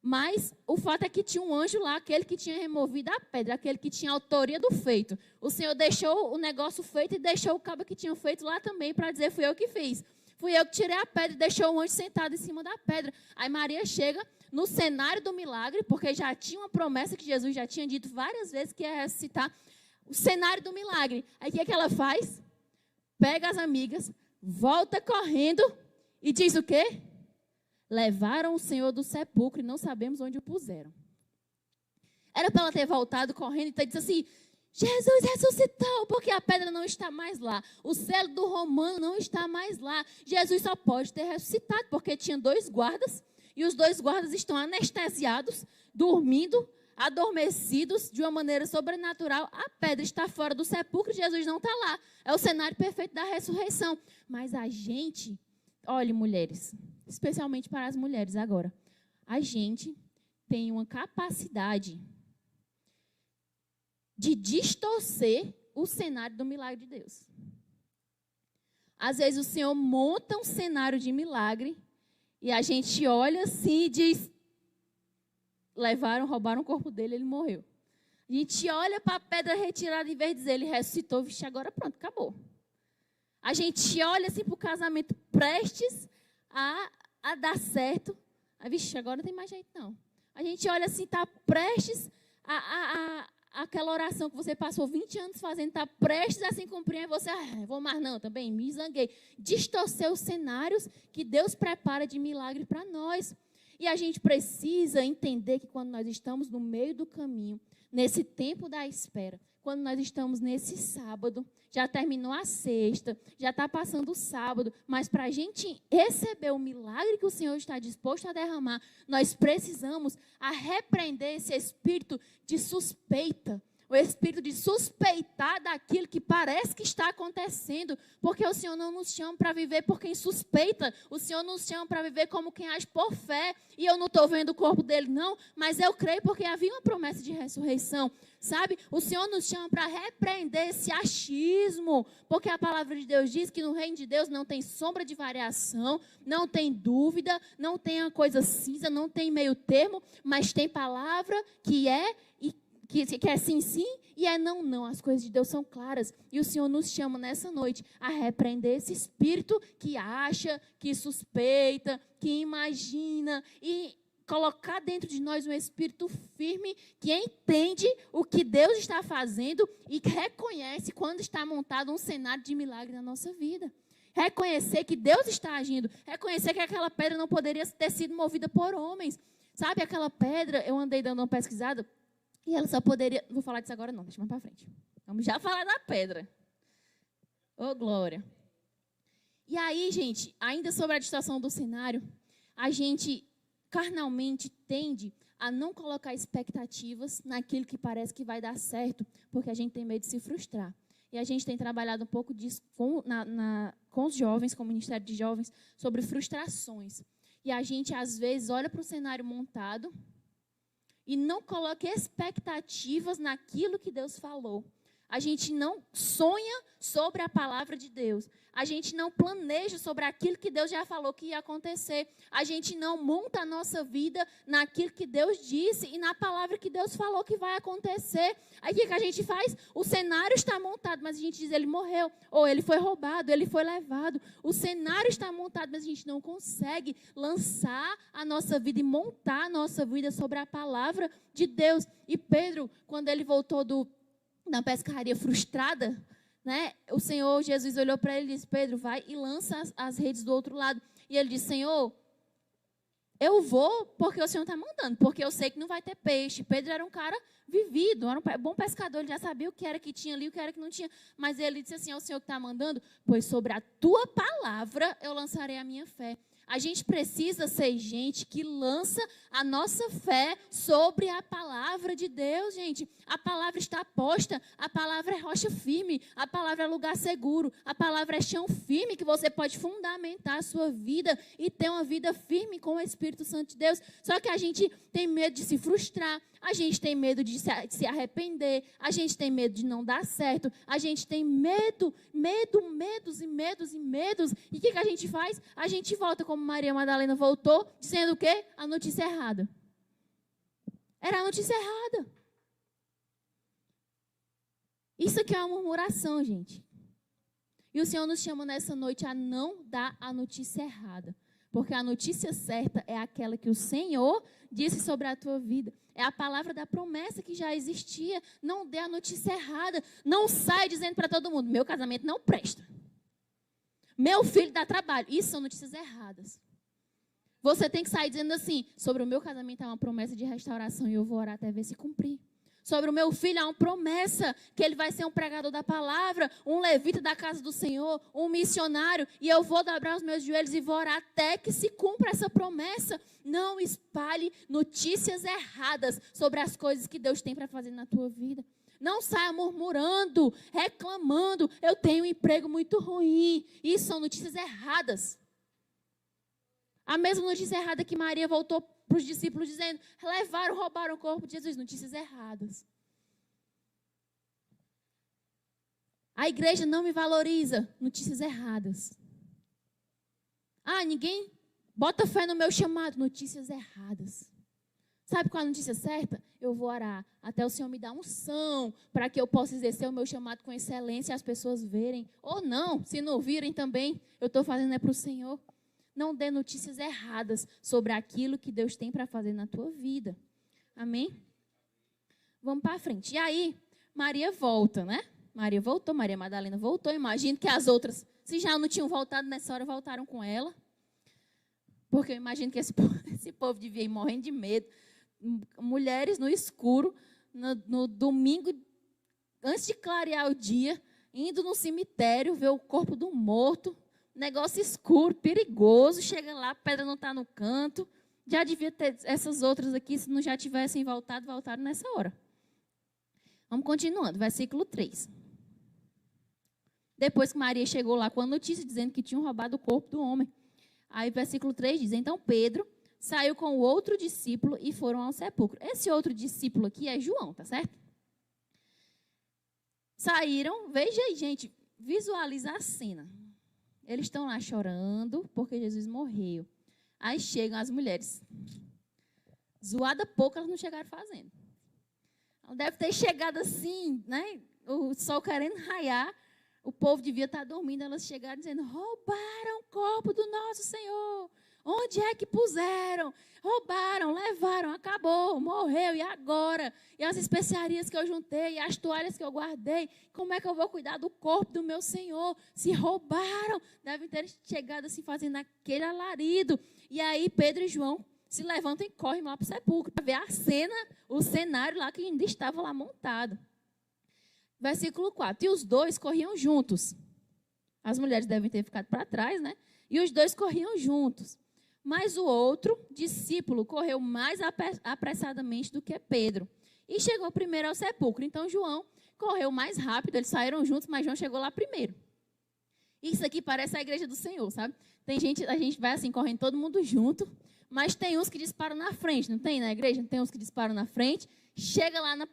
Mas o fato é que tinha um anjo lá, aquele que tinha removido a pedra, aquele que tinha a autoria do feito. O Senhor deixou o negócio feito e deixou o cabo que tinha feito lá também para dizer, fui eu que fiz. Fui eu que tirei a pedra e deixou o anjo sentado em cima da pedra. Aí Maria chega no cenário do milagre, porque já tinha uma promessa que Jesus já tinha dito várias vezes que ia ressuscitar. O cenário do milagre. Aí o que é que ela faz? Pega as amigas, volta correndo e diz o quê? Levaram o Senhor do sepulcro e não sabemos onde o puseram. Era para ela ter voltado correndo e ter dito assim, Jesus ressuscitou, porque a pedra não está mais lá. O selo do romano não está mais lá. Jesus só pode ter ressuscitado, porque tinha 2 guardas, e os 2 guardas estão anestesiados, dormindo, adormecidos de uma maneira sobrenatural. A pedra está fora do sepulcro, Jesus não está lá. É o cenário perfeito da ressurreição. Mas a gente, olhe, mulheres, especialmente para as mulheres agora, a gente tem uma capacidade de distorcer o cenário do milagre de Deus. Às vezes o Senhor monta um cenário de milagre e a gente olha assim e diz, roubaram o corpo dele, ele morreu. A gente olha para a pedra retirada em vez de dizer, ele ressuscitou, vixe, agora pronto, acabou. A gente olha assim para o casamento prestes a dar certo, vixe, agora não tem mais jeito não. A gente olha assim, está prestes aquela oração que você passou 20 anos fazendo, está prestes a se cumprir, e você, vou mais não, também me zanguei. Distorcer os cenários que Deus prepara de milagre para nós. E a gente precisa entender que quando nós estamos no meio do caminho, nesse tempo da espera, quando nós estamos nesse sábado, já terminou a sexta, já está passando o sábado, mas para a gente receber o milagre que o Senhor está disposto a derramar, nós precisamos repreender esse espírito de suspeita. o espírito de suspeitar daquilo que parece que está acontecendo, porque o Senhor não nos chama para viver por quem suspeita, o Senhor nos chama para viver como quem age por fé, e eu não estou vendo o corpo dele não, mas eu creio porque havia uma promessa de ressurreição, sabe? O Senhor nos chama para repreender esse achismo, porque a palavra de Deus diz que no reino de Deus não tem sombra de variação, não tem dúvida, não tem uma coisa cinza, não tem meio termo, mas tem palavra que é sim, sim, e é não, não. As coisas de Deus são claras. E o Senhor nos chama nessa noite a repreender esse espírito que acha, que suspeita, que imagina, e colocar dentro de nós um espírito firme que entende o que Deus está fazendo e reconhece quando está montado um cenário de milagre na nossa vida. Reconhecer que Deus está agindo. Reconhecer que aquela pedra não poderia ter sido movida por homens. Sabe, aquela pedra, eu andei dando uma pesquisada, e ela só poderia... Não vou falar disso agora não, deixa mais para frente. Vamos já falar da pedra. Ô, glória. E aí, gente, ainda sobre a distorção do cenário, a gente carnalmente tende a não colocar expectativas naquilo que parece que vai dar certo, porque a gente tem medo de se frustrar. E a gente tem trabalhado um pouco disso com os jovens, com o Ministério de Jovens, sobre frustrações. E a gente, às vezes, olha para o cenário montado e não coloca expectativas naquilo que Deus falou. A gente não sonha sobre a palavra de Deus. A gente não planeja sobre aquilo que Deus já falou que ia acontecer. A gente não monta a nossa vida naquilo que Deus disse e na palavra que Deus falou que vai acontecer. Aí o que a gente faz? O cenário está montado, mas a gente diz, ele morreu. Ou ele foi roubado, ele foi levado. O cenário está montado, mas a gente não consegue lançar a nossa vida e montar a nossa vida sobre a palavra de Deus. E Pedro, quando ele voltou na pescaria frustrada, né, o Senhor Jesus olhou para ele e disse, Pedro, vai e lança as redes do outro lado. E ele disse, Senhor, eu vou porque o Senhor está mandando, porque eu sei que não vai ter peixe. Pedro era um cara vivido, era um bom pescador, ele já sabia o que era que tinha ali, o que era que não tinha. Mas ele disse assim, é o Senhor que está mandando, pois sobre a tua palavra eu lançarei a minha fé. A gente precisa ser gente que lança a nossa fé sobre a palavra de Deus, gente. A palavra está posta, a palavra é rocha firme, a palavra é lugar seguro, a palavra é chão firme que você pode fundamentar a sua vida e ter uma vida firme com o Espírito Santo de Deus. Só que a gente tem medo de se frustrar, a gente tem medo de se arrepender, a gente tem medo de não dar certo, a gente tem medos. E o que a gente faz? A gente volta como Maria Madalena voltou, dizendo o quê? A notícia errada. Era a notícia errada. Isso aqui é uma murmuração, gente. E o Senhor nos chama nessa noite a não dar a notícia errada. Porque a notícia certa é aquela que o Senhor disse sobre a tua vida. É a palavra da promessa que já existia. Não dê a notícia errada. Não saia dizendo para todo mundo, meu casamento não presta. Meu filho dá trabalho. Isso são notícias erradas. Você tem que sair dizendo assim, sobre o meu casamento há uma promessa de restauração e eu vou orar até ver se cumprir. Sobre o meu filho há uma promessa que ele vai ser um pregador da palavra, um levita da casa do Senhor, um missionário, e eu vou dobrar os meus joelhos e vou orar até que se cumpra essa promessa. Não espalhe notícias erradas sobre as coisas que Deus tem para fazer na tua vida. Não saia murmurando, reclamando, eu tenho um emprego muito ruim. Isso são notícias erradas. A mesma notícia errada que Maria voltou para os discípulos dizendo, roubaram o corpo de Jesus. Notícias erradas. A igreja não me valoriza. Notícias erradas. Ninguém bota fé no meu chamado. Notícias erradas. Sabe qual é a notícia certa? Eu vou orar até o Senhor me dar unção para que eu possa exercer o meu chamado com excelência e as pessoas verem. Ou não, se não virem também, eu estou fazendo para o Senhor. Não dê notícias erradas sobre aquilo que Deus tem para fazer na tua vida. Amém? Vamos para frente. E aí, Maria volta, né? Maria voltou, Maria Madalena voltou. Imagino que as outras, se já não tinham voltado nessa hora, voltaram com ela. Porque eu imagino que esse povo devia ir morrendo de medo. Mulheres no escuro, no domingo, antes de clarear o dia, indo no cemitério, ver o corpo do morto. Negócio escuro, perigoso, chega lá, a pedra não está no canto. Já devia ter essas outras aqui, se não já tivessem voltado, voltaram nessa hora. Vamos continuando, versículo 3. Depois que Maria chegou lá com a notícia dizendo que tinham roubado o corpo do homem. Aí, versículo 3 diz: então Pedro saiu com o outro discípulo e foram ao sepulcro. Esse outro discípulo aqui é João, tá certo? Saíram, veja aí, gente, visualiza a cena. Eles estão lá chorando porque Jesus morreu. Aí chegam as mulheres. Zoada pouco elas não chegaram fazendo. Deve ter chegado assim, né? O sol querendo raiar. O povo devia estar dormindo. Elas chegaram dizendo: roubaram o corpo do nosso Senhor. Onde é que puseram? Roubaram, levaram, acabou, morreu. E agora? E as especiarias que eu juntei, e as toalhas que eu guardei, como é que eu vou cuidar do corpo do meu Senhor? Se roubaram, devem ter chegado assim, fazendo aquele alarido. E aí Pedro e João se levantam e correm lá para o sepulcro, para ver a cena, o cenário lá que ainda estava lá montado. Versículo 4. E os dois corriam juntos. As mulheres devem ter ficado para trás, né? E os dois corriam juntos. Mas o outro discípulo correu mais apressadamente do que Pedro. E chegou primeiro ao sepulcro. Então João correu mais rápido, eles saíram juntos, mas João chegou lá primeiro. Isso aqui parece a igreja do Senhor, sabe? Tem gente, a gente vai assim, correndo todo mundo junto, mas tem uns que disparam na frente, não tem na igreja? Tem uns que disparam na frente, chega lá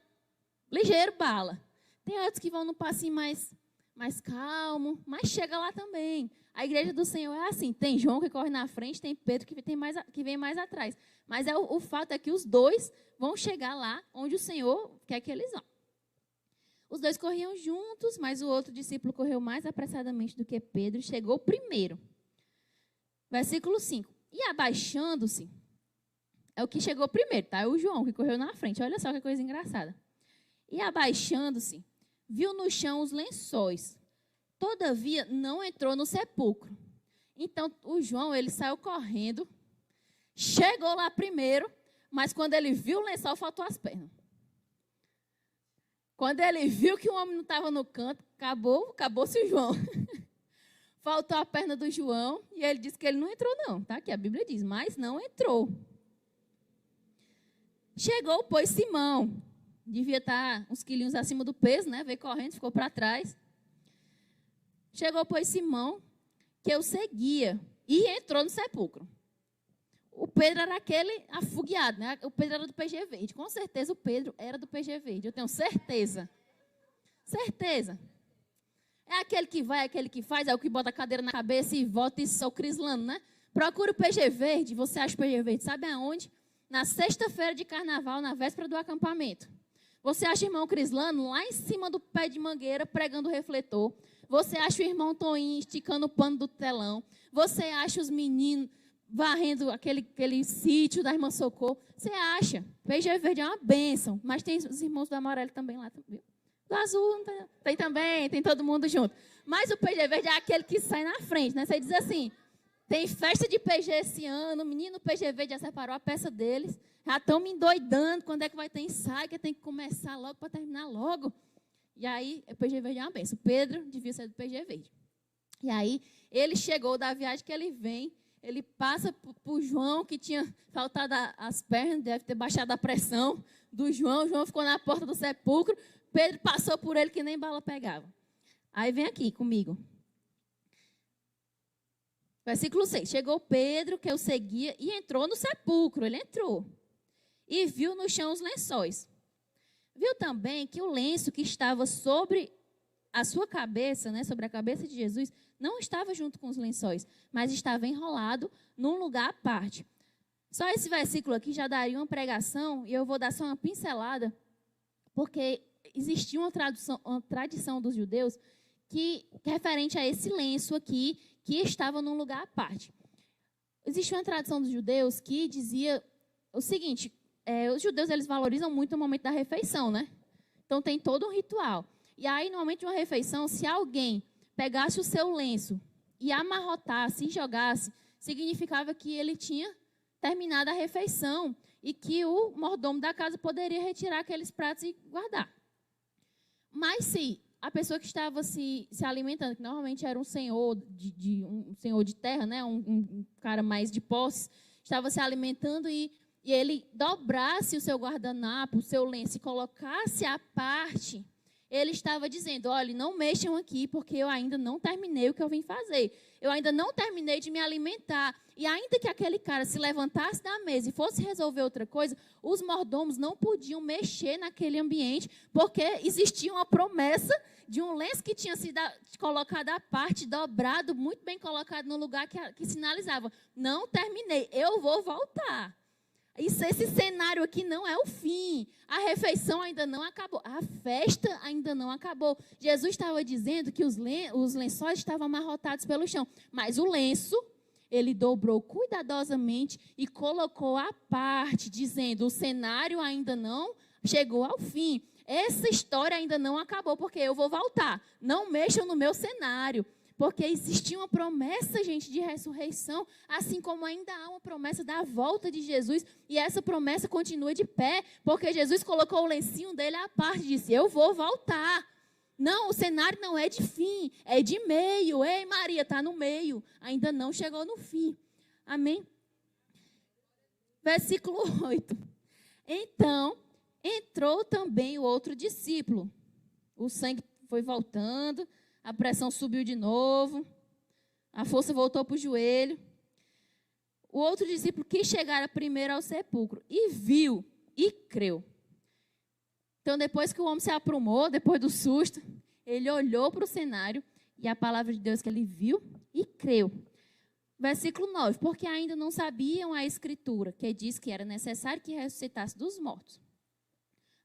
ligeiro, bala. Tem outros que vão num passinho mais calmo, mas chega lá também. A igreja do Senhor é assim, tem João que corre na frente, tem Pedro que vem mais atrás. Mas o fato é que os dois vão chegar lá onde o Senhor quer que eles vão. Os dois corriam juntos, mas o outro discípulo correu mais apressadamente do que Pedro e chegou primeiro. Versículo 5. E abaixando-se, é o que chegou primeiro, tá? É o João que correu na frente. Olha só que coisa engraçada. E abaixando-se, viu no chão os lençóis. Todavia, não entrou no sepulcro. Então, o João, ele saiu correndo, chegou lá primeiro, mas quando ele viu o lençol, faltou as pernas. Quando ele viu que o homem não estava no canto, acabou-se o João. Faltou a perna do João, e ele disse que ele não entrou não, tá? Que a Bíblia diz, mas não entrou. Chegou, pois, Simão. Devia estar uns quilinhos acima do peso, né? Veio correndo, ficou para trás. Chegou, pois, Simão, que eu seguia, e entrou no sepulcro. O Pedro era aquele afogueado, né? O Pedro era do PG Verde. Com certeza o Pedro era do PG Verde. Eu tenho certeza. Certeza. É aquele que vai, aquele que faz, é o que bota a cadeira na cabeça e volta e só o crislando, né? Procura o PG Verde. Você acha o PG Verde, sabe aonde? Na sexta-feira de carnaval, na véspera do acampamento. Você acha o irmão Crislano lá em cima do pé de mangueira pregando o refletor. Você acha o irmão Toninho esticando o pano do telão. Você acha os meninos varrendo aquele sítio da irmã Socorro. Você acha. PG Verde é uma bênção. Mas tem os irmãos do amarelo também lá. Viu? Do azul tem também, tem todo mundo junto. Mas o PG Verde é aquele que sai na frente, né? Você diz assim, tem festa de PG esse ano, o menino PG Verde já separou a peça deles. Já estão me endoidando quando é que vai ter ensaio, que tem que começar logo para terminar logo. E aí, o PG Verde é uma benção. O Pedro devia ser do PG Verde. E aí, ele chegou da viagem que ele vem, ele passa por João, que tinha faltado as pernas, deve ter baixado a pressão do João. João ficou na porta do sepulcro. Pedro passou por ele que nem bala pegava. Aí, vem aqui comigo. Versículo 6. Chegou Pedro, que eu seguia, e entrou no sepulcro. Ele entrou. E viu no chão os lençóis. Viu também que o lenço que estava sobre a sua cabeça, né, sobre a cabeça de Jesus, não estava junto com os lençóis, mas estava enrolado num lugar à parte. Só esse versículo aqui já daria uma pregação, e eu vou dar só uma pincelada, porque existia uma tradição dos judeus que referente a esse lenço aqui, que estava num lugar à parte. Existe uma tradição dos judeus que dizia o seguinte: os judeus eles valorizam muito o momento da refeição, né? Então tem todo um ritual. E aí, no momento de uma refeição, se alguém pegasse o seu lenço e amarrotasse e jogasse, significava que ele tinha terminado a refeição e que o mordomo da casa poderia retirar aqueles pratos e guardar. Mas se a pessoa que estava se alimentando, que normalmente era um senhor um senhor de terra, né? um cara mais de posse, estava se alimentando e e ele dobrasse o seu guardanapo, o seu lenço e colocasse à parte, ele estava dizendo, olha, não mexam aqui, porque eu ainda não terminei o que eu vim fazer. Eu ainda não terminei de me alimentar. E ainda que aquele cara se levantasse da mesa e fosse resolver outra coisa, os mordomos não podiam mexer naquele ambiente, porque existia uma promessa de um lenço que tinha sido colocado à parte, dobrado, muito bem colocado no lugar que sinalizava, não terminei, eu vou voltar. Esse cenário aqui não é o fim. A refeição ainda não acabou. A festa ainda não acabou. Jesus estava dizendo que os lençóis estavam amarrotados pelo chão. Mas o lenço, ele dobrou cuidadosamente e colocou à parte, dizendo, o cenário ainda não chegou ao fim. Essa história ainda não acabou, porque eu vou voltar. Não mexam no meu cenário. Porque existia uma promessa, gente, de ressurreição, assim como ainda há uma promessa da volta de Jesus, e essa promessa continua de pé, porque Jesus colocou o lencinho dele à parte e disse, eu vou voltar. Não, o cenário não é de fim, é de meio. Ei, Maria, está no meio, ainda não chegou no fim. Amém? Versículo 8. Então, entrou também o outro discípulo. O sangue foi voltando, a pressão subiu de novo, a força voltou para o joelho. O outro discípulo quis chegar primeiro ao sepulcro e viu e creu. Então, depois que o homem se aprumou, depois do susto, ele olhou para o cenário e a palavra de Deus que ele viu e creu. Versículo 9, porque ainda não sabiam a Escritura, que diz que era necessário que ressuscitasse dos mortos.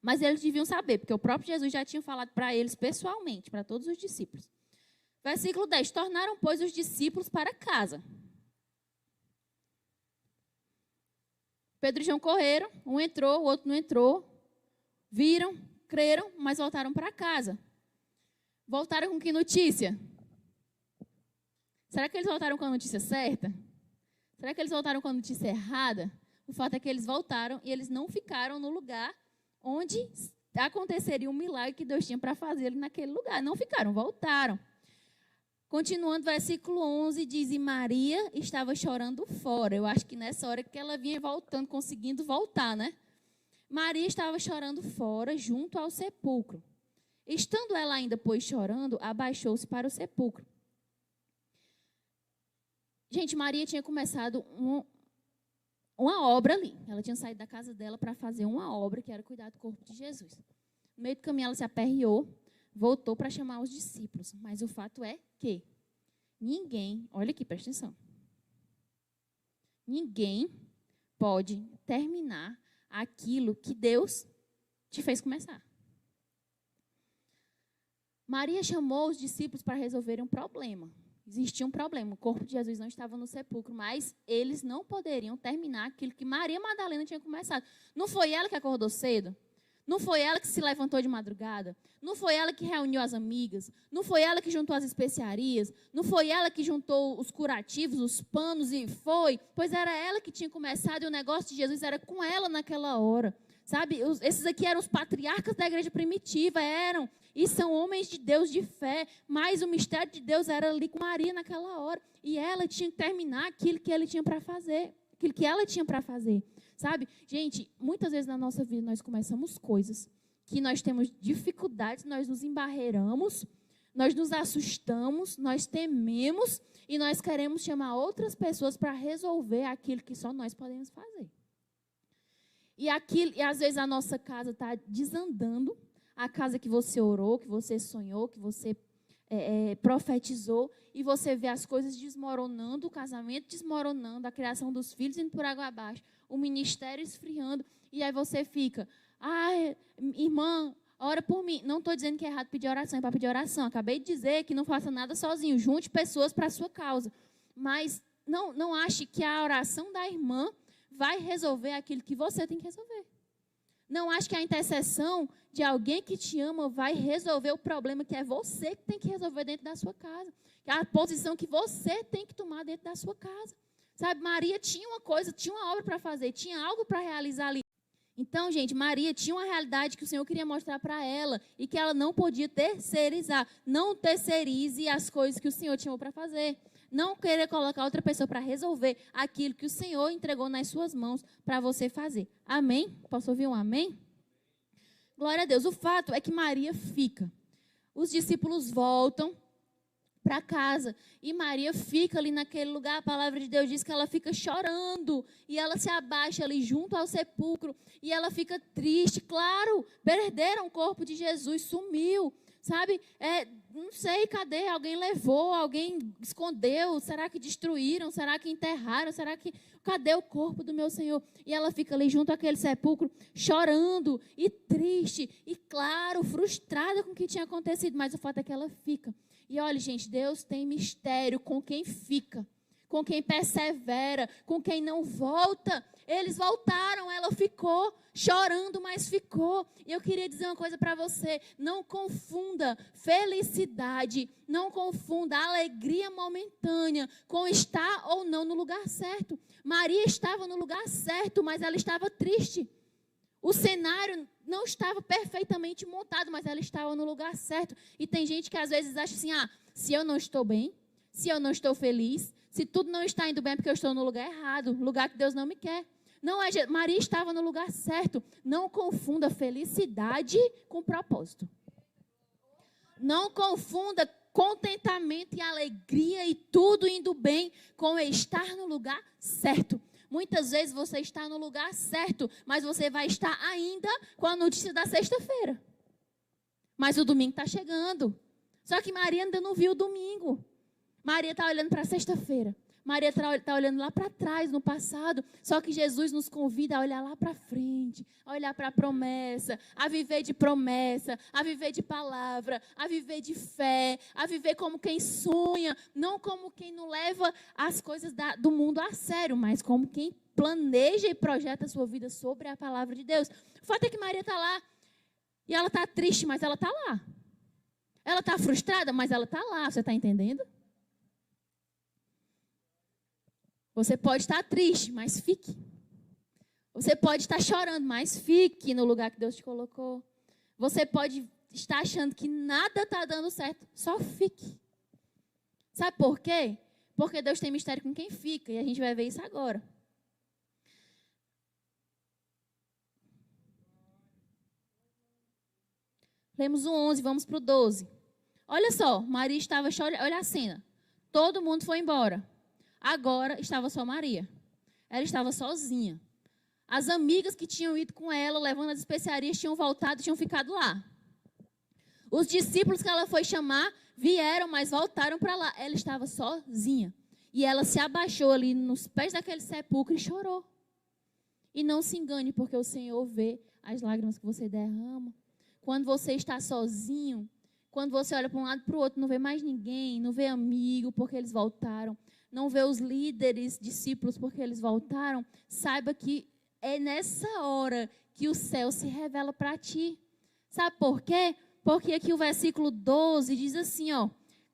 Mas eles deviam saber, porque o próprio Jesus já tinha falado para eles pessoalmente, para todos os discípulos. Versículo 10. Tornaram, pois, os discípulos para casa. Pedro e João correram, um entrou, o outro não entrou. Viram, creram, mas voltaram para casa. Voltaram com que notícia? Será que eles voltaram com a notícia certa? Será que eles voltaram com a notícia errada? O fato é que eles voltaram e eles não ficaram no lugar onde aconteceria um milagre que Deus tinha para fazer naquele lugar. Não ficaram, voltaram. Continuando, versículo 11, diz, e Maria estava chorando fora. Eu acho que nessa hora que ela vinha voltando, conseguindo voltar, né? Maria estava chorando fora, junto ao sepulcro. Estando ela ainda, pois, chorando, abaixou-se para o sepulcro. Gente, Maria tinha começado uma obra ali. Ela tinha saído da casa dela para fazer uma obra, que era cuidar do corpo de Jesus. No meio do caminho, ela se aperreou, voltou para chamar os discípulos. Mas o fato é que ninguém, olha aqui, presta atenção. Ninguém pode terminar aquilo que Deus te fez começar. Maria chamou os discípulos para resolverem um problema. Existia um problema, o corpo de Jesus não estava no sepulcro, mas eles não poderiam terminar aquilo que Maria Madalena tinha começado. Não foi ela que acordou cedo? Não foi ela que se levantou de madrugada? Não foi ela que reuniu as amigas? Não foi ela que juntou as especiarias? Não foi ela que juntou os curativos, os panos e foi? Pois era ela que tinha começado e o negócio de Jesus era com ela naquela hora. Sabe, esses aqui eram os patriarcas da igreja primitiva, eram, e são homens de Deus de fé, mas o mistério de Deus era ali com Maria naquela hora, e ela tinha que terminar aquilo que ele tinha para fazer, aquilo que ela tinha para fazer, sabe? Gente, muitas vezes na nossa vida nós começamos coisas que nós temos dificuldades, nós nos embarreiramos, nós nos assustamos, nós tememos, e nós queremos chamar outras pessoas para resolver aquilo que só nós podemos fazer. E às vezes a nossa casa está desandando, a casa que você orou, que você sonhou, que você profetizou, e você vê as coisas desmoronando, o casamento desmoronando, a criação dos filhos indo por água abaixo, o ministério esfriando, e aí você fica, irmã, ora por mim. Não estou dizendo que é errado pedir oração, é para pedir oração. Acabei de dizer que não faça nada sozinho, junte pessoas para a sua causa. Mas não ache que a oração da irmã vai resolver aquilo que você tem que resolver. Não acho que a intercessão de alguém que te ama vai resolver o problema que é você que tem que resolver dentro da sua casa. Que é a posição que você tem que tomar dentro da sua casa. Sabe, Maria tinha uma coisa, tinha uma obra para fazer, tinha algo para realizar ali. Então, gente, Maria tinha uma realidade que o Senhor queria mostrar para ela e que ela não podia terceirizar. Não terceirize as coisas que o Senhor te chamou para fazer. não querer colocar outra pessoa para resolver aquilo que o Senhor entregou nas suas mãos para você fazer. Amém? Posso ouvir um amém? Glória a Deus. O fato é que Maria fica. Os discípulos voltam para casa. E Maria fica ali naquele lugar. A palavra de Deus diz que ela fica chorando. E ela se abaixa ali junto ao sepulcro. E ela fica triste. Claro, perderam o corpo de Jesus, sumiu. Sabe? Não sei, cadê? Alguém levou, alguém escondeu. Será que destruíram? Será que enterraram? Cadê o corpo do meu Senhor? E ela fica ali junto àquele sepulcro, chorando e triste. E claro, frustrada com o que tinha acontecido. Mas o fato é que ela fica. E olha, gente, Deus tem mistério com quem fica, com quem persevera, com quem não volta. Eles voltaram, ela ficou chorando, mas ficou. E eu queria dizer uma coisa para você: não confunda felicidade, não confunda alegria momentânea com estar ou não no lugar certo. Maria estava no lugar certo, mas ela estava triste. O cenário não estava perfeitamente montado, mas ela estava no lugar certo. E tem gente que às vezes acha assim, se eu não estou bem, se eu não estou feliz, se tudo não está indo bem, é porque eu estou no lugar errado, lugar que Deus não me quer. Não, Maria estava no lugar certo. Não confunda felicidade com propósito. Não confunda contentamento e alegria e tudo indo bem com estar no lugar certo. Muitas vezes você está no lugar certo, mas você vai estar ainda com a notícia da sexta-feira. Mas o domingo está chegando. Só que Maria ainda não viu o domingo. Maria está olhando para a sexta-feira. Maria está olhando lá para trás, no passado. Só que Jesus nos convida a olhar lá para frente, a olhar para a promessa, a viver de promessa, a viver de palavra, a viver de fé, a viver como quem sonha, não como quem não leva as coisas do mundo a sério, mas como quem planeja e projeta a sua vida sobre a palavra de Deus. O fato é que Maria está lá, e ela está triste, mas ela está lá. Ela está frustrada, mas ela está lá, você está entendendo? Você pode estar triste, mas fique. Você pode estar chorando, mas fique no lugar que Deus te colocou. Você pode estar achando que nada está dando certo, só fique. Sabe por quê? Porque Deus tem mistério com quem fica, e a gente vai ver isso agora. Lemos o 11, vamos para o 12. Olha só, Maria estava chorando, olha a cena. Todo mundo foi embora. Agora estava só Maria. Ela estava sozinha. As amigas que tinham ido com ela, levando as especiarias, tinham voltado e tinham ficado lá. Os discípulos que ela foi chamar vieram, mas voltaram para lá. Ela estava sozinha. E ela se abaixou ali nos pés daquele sepulcro e chorou. E não se engane, porque o Senhor vê as lágrimas que você derrama. Quando você está sozinho, quando você olha para um lado e para o outro, não vê mais ninguém, não vê amigo, porque eles voltaram. Não vê os líderes, discípulos, porque eles voltaram, saiba que é nessa hora que o céu se revela para ti. Sabe por quê? Porque aqui o versículo 12 diz assim,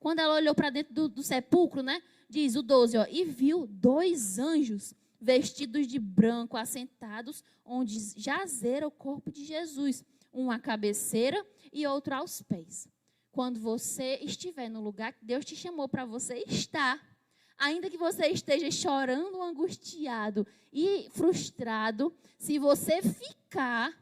quando ela olhou para dentro do sepulcro, né? Diz o 12, e viu 2 anjos vestidos de branco, assentados, onde jazera o corpo de Jesus, um à cabeceira e outro aos pés. Quando você estiver no lugar que Deus te chamou para você estar, ainda que você esteja chorando, angustiado e frustrado, se você ficar,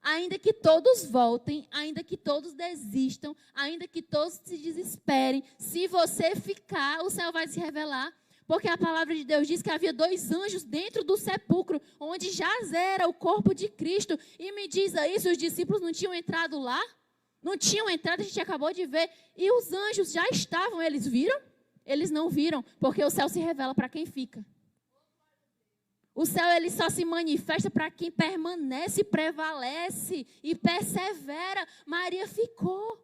ainda que todos voltem, ainda que todos desistam, ainda que todos se desesperem, se você ficar, o céu vai se revelar. Porque a palavra de Deus diz que havia 2 anjos dentro do sepulcro, onde jazera o corpo de Cristo. E me diz aí, se os discípulos não tinham entrado lá? Não tinham entrado, a gente acabou de ver. E os anjos já estavam, eles viram? Eles não viram, porque o céu se revela para quem fica. O céu ele só se manifesta para quem permanece, prevalece e persevera. Maria ficou.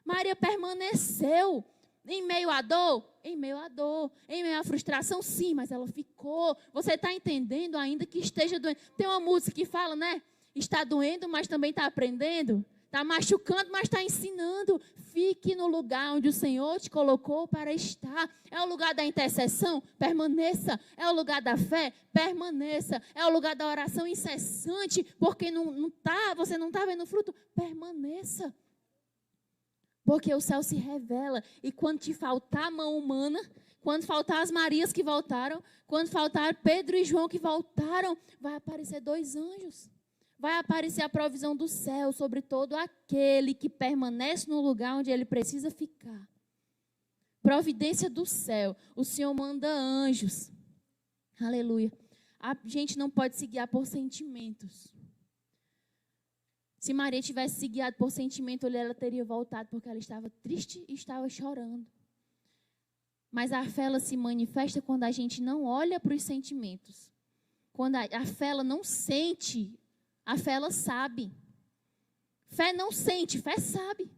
Maria permaneceu. Em meio à dor? Em meio à dor. Em meio à frustração? Sim, mas ela ficou. Você está entendendo ainda que esteja doendo. Tem uma música que fala, né? Está doendo, mas também está aprendendo. Está machucando, mas está ensinando. Fique no lugar onde o Senhor te colocou para estar. É o lugar da intercessão? Permaneça. É o lugar da fé? Permaneça. É o lugar da oração incessante, porque você não está vendo fruto? Permaneça. Porque o céu se revela. E quando te faltar a mão humana, quando faltar as Marias que voltaram, quando faltar Pedro e João que voltaram, vai aparecer 2 anjos. Vai aparecer a provisão do céu sobre todo aquele que permanece no lugar onde ele precisa ficar. Providência do céu. O Senhor manda anjos. Aleluia. A gente não pode se guiar por sentimentos. Se Maria tivesse se guiado por sentimento, ela teria voltado porque ela estava triste e estava chorando. Mas a fé ela se manifesta quando a gente não olha para os sentimentos. Quando a fé ela não sente, a fé ela sabe. Fé não sente, fé sabe.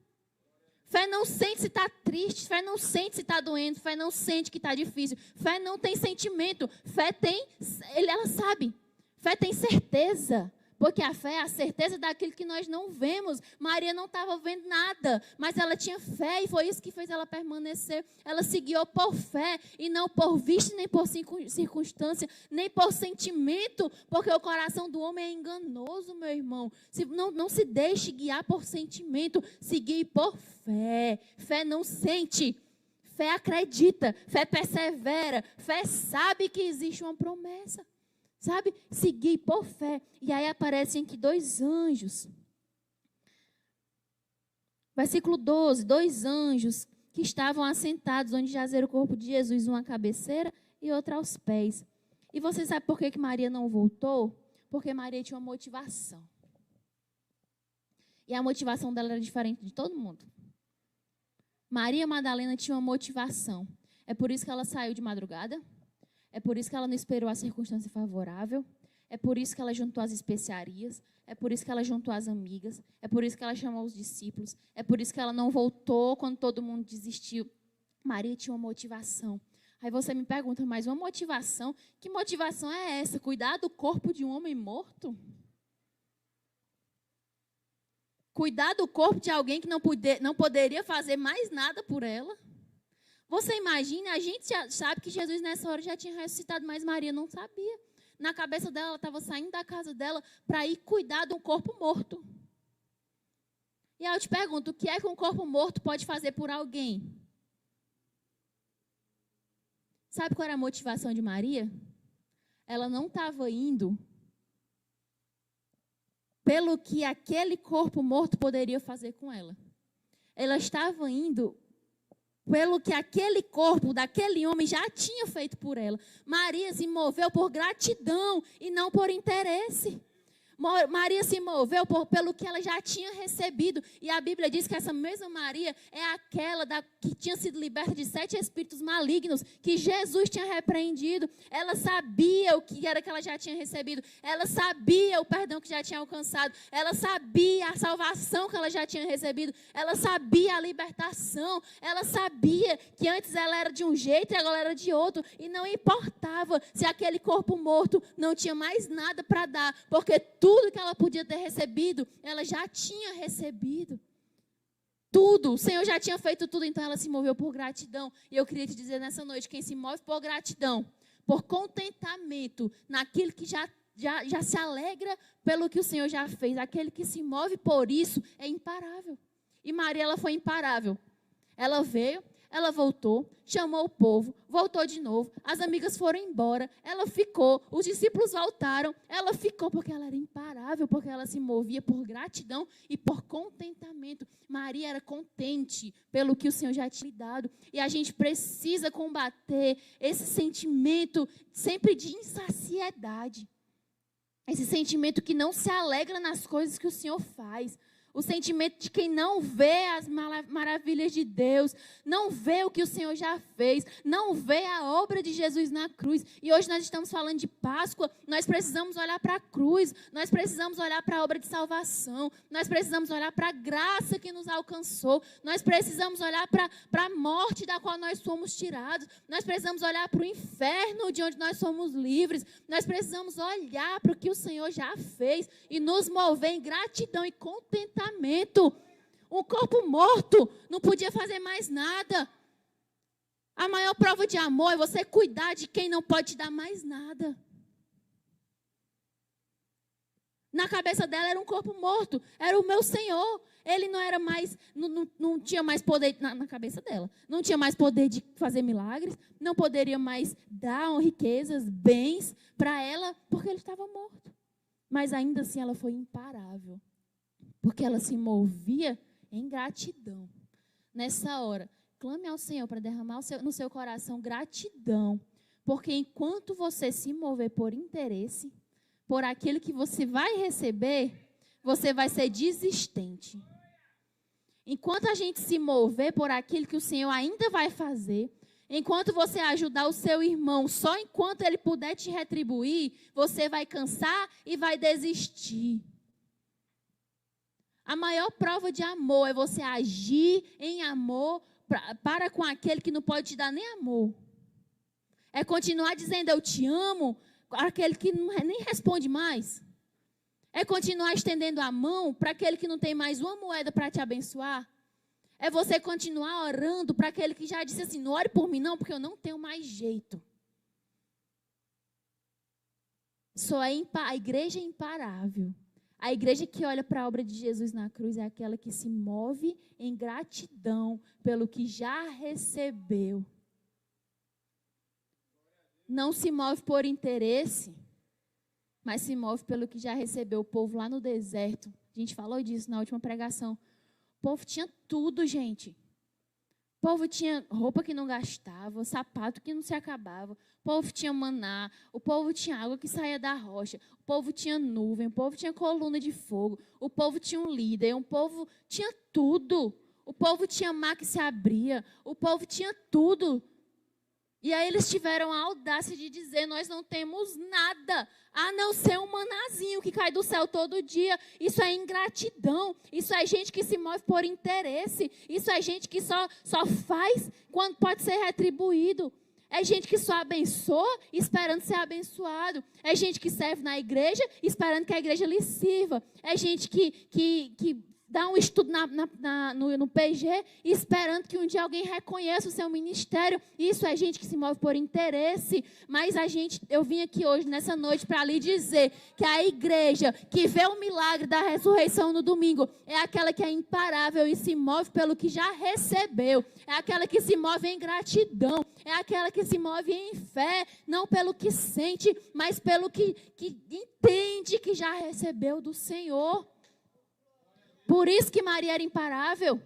Fé não sente se está triste, fé não sente se está doendo, fé não sente que está difícil. Fé não tem sentimento, fé tem, ela sabe. Fé tem certeza. Porque a fé é a certeza daquilo que nós não vemos. Maria não estava vendo nada, mas ela tinha fé e foi isso que fez ela permanecer. Ela se guiou por fé e não por vista, nem por circunstância, nem por sentimento, porque o coração do homem é enganoso, meu irmão. Não se deixe guiar por sentimento, se guie por fé. Fé não sente, fé acredita, fé persevera, fé sabe que existe uma promessa. Sabe? Seguir por fé. E aí aparecem aqui 2 anjos. Versículo 12. 2 anjos que estavam assentados onde jazera o corpo de Jesus, uma à cabeceira e outra aos pés. E você sabe por que Maria não voltou? Porque Maria tinha uma motivação. E a motivação dela era diferente de todo mundo. Maria Madalena tinha uma motivação. É por isso que ela saiu de madrugada. É por isso que ela não esperou a circunstância favorável. É por isso que ela juntou as especiarias. É por isso que ela juntou as amigas. É por isso que ela chamou os discípulos. É por isso que ela não voltou quando todo mundo desistiu. Maria tinha uma motivação. Aí você me pergunta, mas uma motivação? Que motivação é essa? Cuidar do corpo de um homem morto? Cuidar do corpo de alguém que não poderia fazer mais nada por ela? Você imagina, a gente já sabe que Jesus nessa hora já tinha ressuscitado, mas Maria não sabia. Na cabeça dela, ela estava saindo da casa dela para ir cuidar de um corpo morto. E aí eu te pergunto, o que é que um corpo morto pode fazer por alguém? Sabe qual era a motivação de Maria? Ela não estava indo pelo que aquele corpo morto poderia fazer com ela. Ela estava indo pelo que aquele corpo daquele homem já tinha feito por ela. Maria se moveu por gratidão e não por interesse. Maria se moveu pelo que ela já tinha recebido. E a Bíblia diz que essa mesma Maria é aquela que tinha sido liberta de 7 espíritos malignos que Jesus tinha repreendido. Ela sabia o que era que ela já tinha recebido. Ela sabia o perdão que já tinha alcançado. Ela sabia a salvação que ela já tinha recebido. Ela sabia a libertação. Ela sabia que antes ela era de um jeito e agora ela era de outro. E não importava se aquele corpo morto não tinha mais nada para dar, porque tudo que ela podia ter recebido, ela já tinha recebido. Tudo. O Senhor já tinha feito tudo, então ela se moveu por gratidão. E eu queria te dizer nessa noite, quem se move por gratidão, por contentamento, naquilo que já se alegra pelo que o Senhor já fez, aquele que se move por isso é imparável. E Maria, ela foi imparável. Ela veio, ela voltou, chamou o povo, voltou de novo, as amigas foram embora, ela ficou, os discípulos voltaram, ela ficou porque ela era imparável, porque ela se movia por gratidão e por contentamento. Maria era contente pelo que o Senhor já tinha lhe dado. E a gente precisa combater esse sentimento sempre de insaciedade. Esse sentimento que não se alegra nas coisas que o Senhor faz. O sentimento de quem não vê as maravilhas de Deus, não vê o que o Senhor já fez, não vê a obra de Jesus na cruz. E hoje nós estamos falando de Páscoa, nós precisamos olhar para a cruz, nós precisamos olhar para a obra de salvação, nós precisamos olhar para a graça que nos alcançou, nós precisamos olhar para a morte da qual nós fomos tirados, nós precisamos olhar para o inferno de onde nós somos livres, nós precisamos olhar para o que o Senhor já fez e nos mover em gratidão e contentamento. Um corpo morto não podia fazer mais nada. A maior prova de amor é você cuidar de quem não pode te dar mais nada. Na cabeça dela era um corpo morto, era o meu Senhor. Ele não era mais, não tinha mais poder na cabeça dela. Não tinha mais poder de fazer milagres. Não poderia mais dar riquezas, bens para ela, porque ele estava morto. Mas ainda assim ela foi imparável. Porque ela se movia em gratidão. Nessa hora, clame ao Senhor para derramar no seu coração gratidão. Porque enquanto você se mover por interesse, por aquilo que você vai receber, você vai ser desistente. Enquanto a gente se mover por aquilo que o Senhor ainda vai fazer, enquanto você ajudar o seu irmão, só enquanto ele puder te retribuir, você vai cansar e vai desistir. A maior prova de amor é você agir em amor para com aquele que não pode te dar nem amor. É continuar dizendo eu te amo, aquele que nem responde mais. É continuar estendendo a mão para aquele que não tem mais uma moeda para te abençoar. É você continuar orando para aquele que já disse assim, não ore por mim não, porque eu não tenho mais jeito. A igreja é imparável. A igreja que olha para a obra de Jesus na cruz é aquela que se move em gratidão pelo que já recebeu. Não se move por interesse, mas se move pelo que já recebeu. O povo lá no deserto, a gente falou disso na última pregação. O povo tinha tudo, gente. O povo tinha roupa que não gastava, sapato que não se acabava. O povo tinha maná, o povo tinha água que saía da rocha. O povo tinha nuvem, o povo tinha coluna de fogo. O povo tinha um líder, o povo tinha tudo. O povo tinha mar que se abria, o povo tinha tudo. E aí eles tiveram a audácia de dizer, nós não temos nada, a não ser um manazinho que cai do céu todo dia. Isso é ingratidão, isso é gente que se move por interesse, isso é gente que só faz quando pode ser retribuído. É gente que só abençoa esperando ser abençoado. É gente que serve na igreja esperando que a igreja lhe sirva. É gente que dá um estudo no PG esperando que um dia alguém reconheça o seu ministério. Isso é gente que se move por interesse. Mas eu vim aqui hoje, nessa noite, para lhe dizer que a igreja que vê o milagre da ressurreição no domingo é aquela que é imparável e se move pelo que já recebeu. É aquela que se move em gratidão. É aquela que se move em fé, não pelo que sente, mas pelo que entende que já recebeu do Senhor. Por isso que Maria era imparável.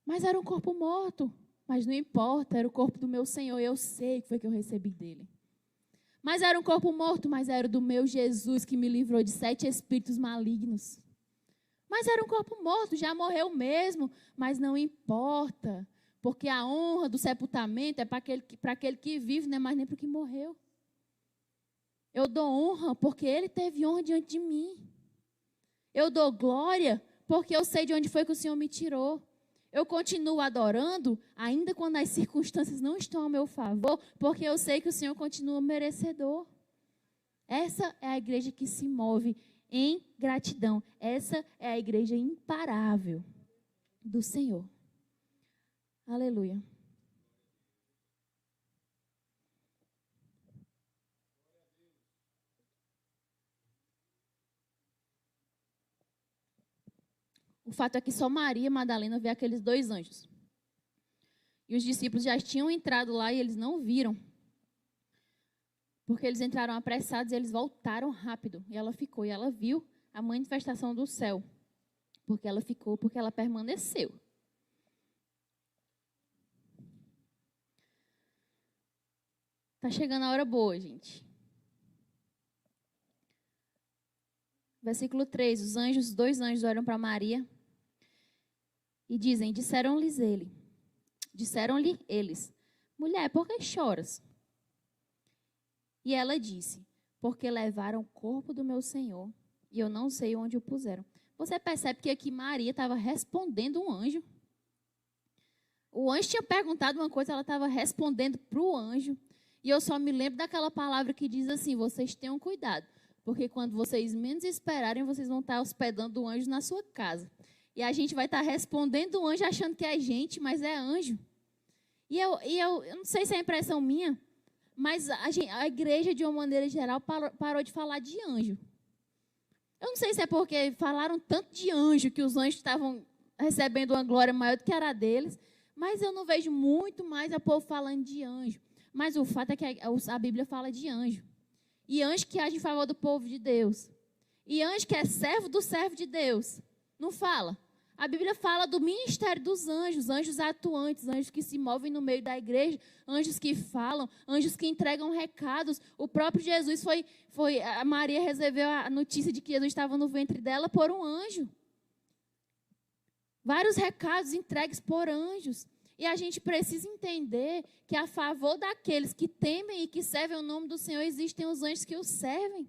Mas era um corpo morto. Mas não importa, era o corpo do meu Senhor. Eu sei que foi que eu recebi dele. Mas era um corpo morto, mas era do meu Jesus que me livrou de 7 espíritos malignos. Mas era um corpo morto, já morreu mesmo. Mas não importa. Porque a honra do sepultamento é para aquele que vive, não é mais nem para o que morreu. Eu dou honra porque ele teve honra diante de mim. Eu dou glória porque eu sei de onde foi que o Senhor me tirou. Eu continuo adorando, ainda quando as circunstâncias não estão ao meu favor, porque eu sei que o Senhor continua merecedor. Essa é a igreja que se move em gratidão. Essa é a igreja imparável do Senhor. Aleluia. O fato é que só Maria Madalena vê aqueles 2 anjos. E os discípulos já tinham entrado lá e eles não viram. Porque eles entraram apressados e eles voltaram rápido. E ela ficou. E ela viu a manifestação do céu. Porque ela ficou, porque ela permaneceu. Está chegando a hora boa, gente. Versículo 3. Os 2 anjos olham para Maria e dizem, disseram-lhe eles, mulher, por que choras? E ela disse, porque levaram o corpo do meu Senhor e eu não sei onde o puseram. Você percebe que aqui Maria estava respondendo um anjo. O anjo tinha perguntado uma coisa, ela estava respondendo para o anjo. E eu só me lembro daquela palavra que diz assim, vocês tenham cuidado, porque quando vocês menos esperarem, vocês vão estar hospedando o anjo na sua casa. E a gente vai estar respondendo o anjo achando que é gente, mas é anjo. E eu não sei se é impressão minha, mas a igreja, de uma maneira geral, parou de falar de anjo. Eu não sei se é porque falaram tanto de anjo, que os anjos estavam recebendo uma glória maior do que era a deles, mas eu não vejo muito mais a povo falando de anjo. Mas o fato é que a Bíblia fala de anjo. E anjo que age em favor do povo de Deus. E anjo que é servo do servo de Deus. Não fala. A Bíblia fala do ministério dos anjos, anjos atuantes, anjos que se movem no meio da igreja, anjos que falam, anjos que entregam recados. O próprio Jesus a Maria recebeu a notícia de que Jesus estava no ventre dela por um anjo. Vários recados entregues por anjos. E a gente precisa entender que a favor daqueles que temem e que servem o nome do Senhor, existem os anjos que o servem.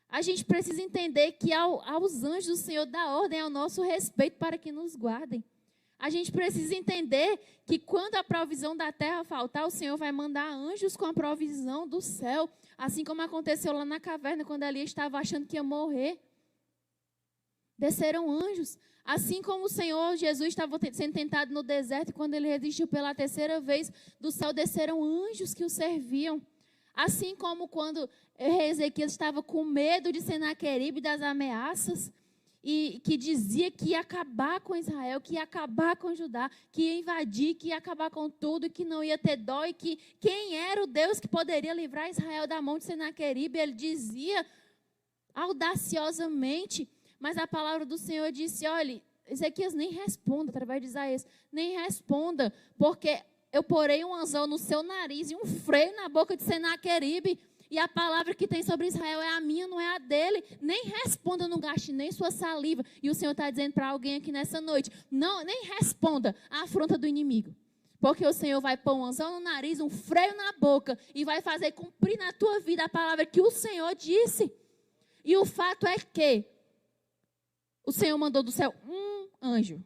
A gente precisa entender que aos anjos do Senhor dá ordem ao nosso respeito para que nos guardem. A gente precisa entender que quando a provisão da terra faltar, o Senhor vai mandar anjos com a provisão do céu. Assim como aconteceu lá na caverna, quando Elias estava achando que ia morrer. Desceram anjos. Assim como o Senhor Jesus estava sendo tentado no deserto, e quando ele resistiu pela terceira vez, do céu desceram anjos que o serviam. Assim como quando Ezequias estava com medo de Senaqueribe, das ameaças, e que dizia que ia acabar com Israel, que ia acabar com Judá, que ia invadir, que ia acabar com tudo, que não ia ter dó, e que quem era o Deus que poderia livrar Israel da mão de Senaqueribe, ele dizia audaciosamente, mas a palavra do Senhor disse, olha, Ezequias, nem responda, através de Isaías, nem responda, porque eu porei um anzol no seu nariz e um freio na boca de Senaqueribe, e a palavra que tem sobre Israel é a minha, não é a dele. Nem responda, não gaste nem sua saliva. E o Senhor está dizendo para alguém aqui nessa noite, não, nem responda à afronta do inimigo. Porque o Senhor vai pôr um anzol no nariz, um freio na boca, e vai fazer cumprir na tua vida a palavra que o Senhor disse. E o fato é que o Senhor mandou do céu um anjo.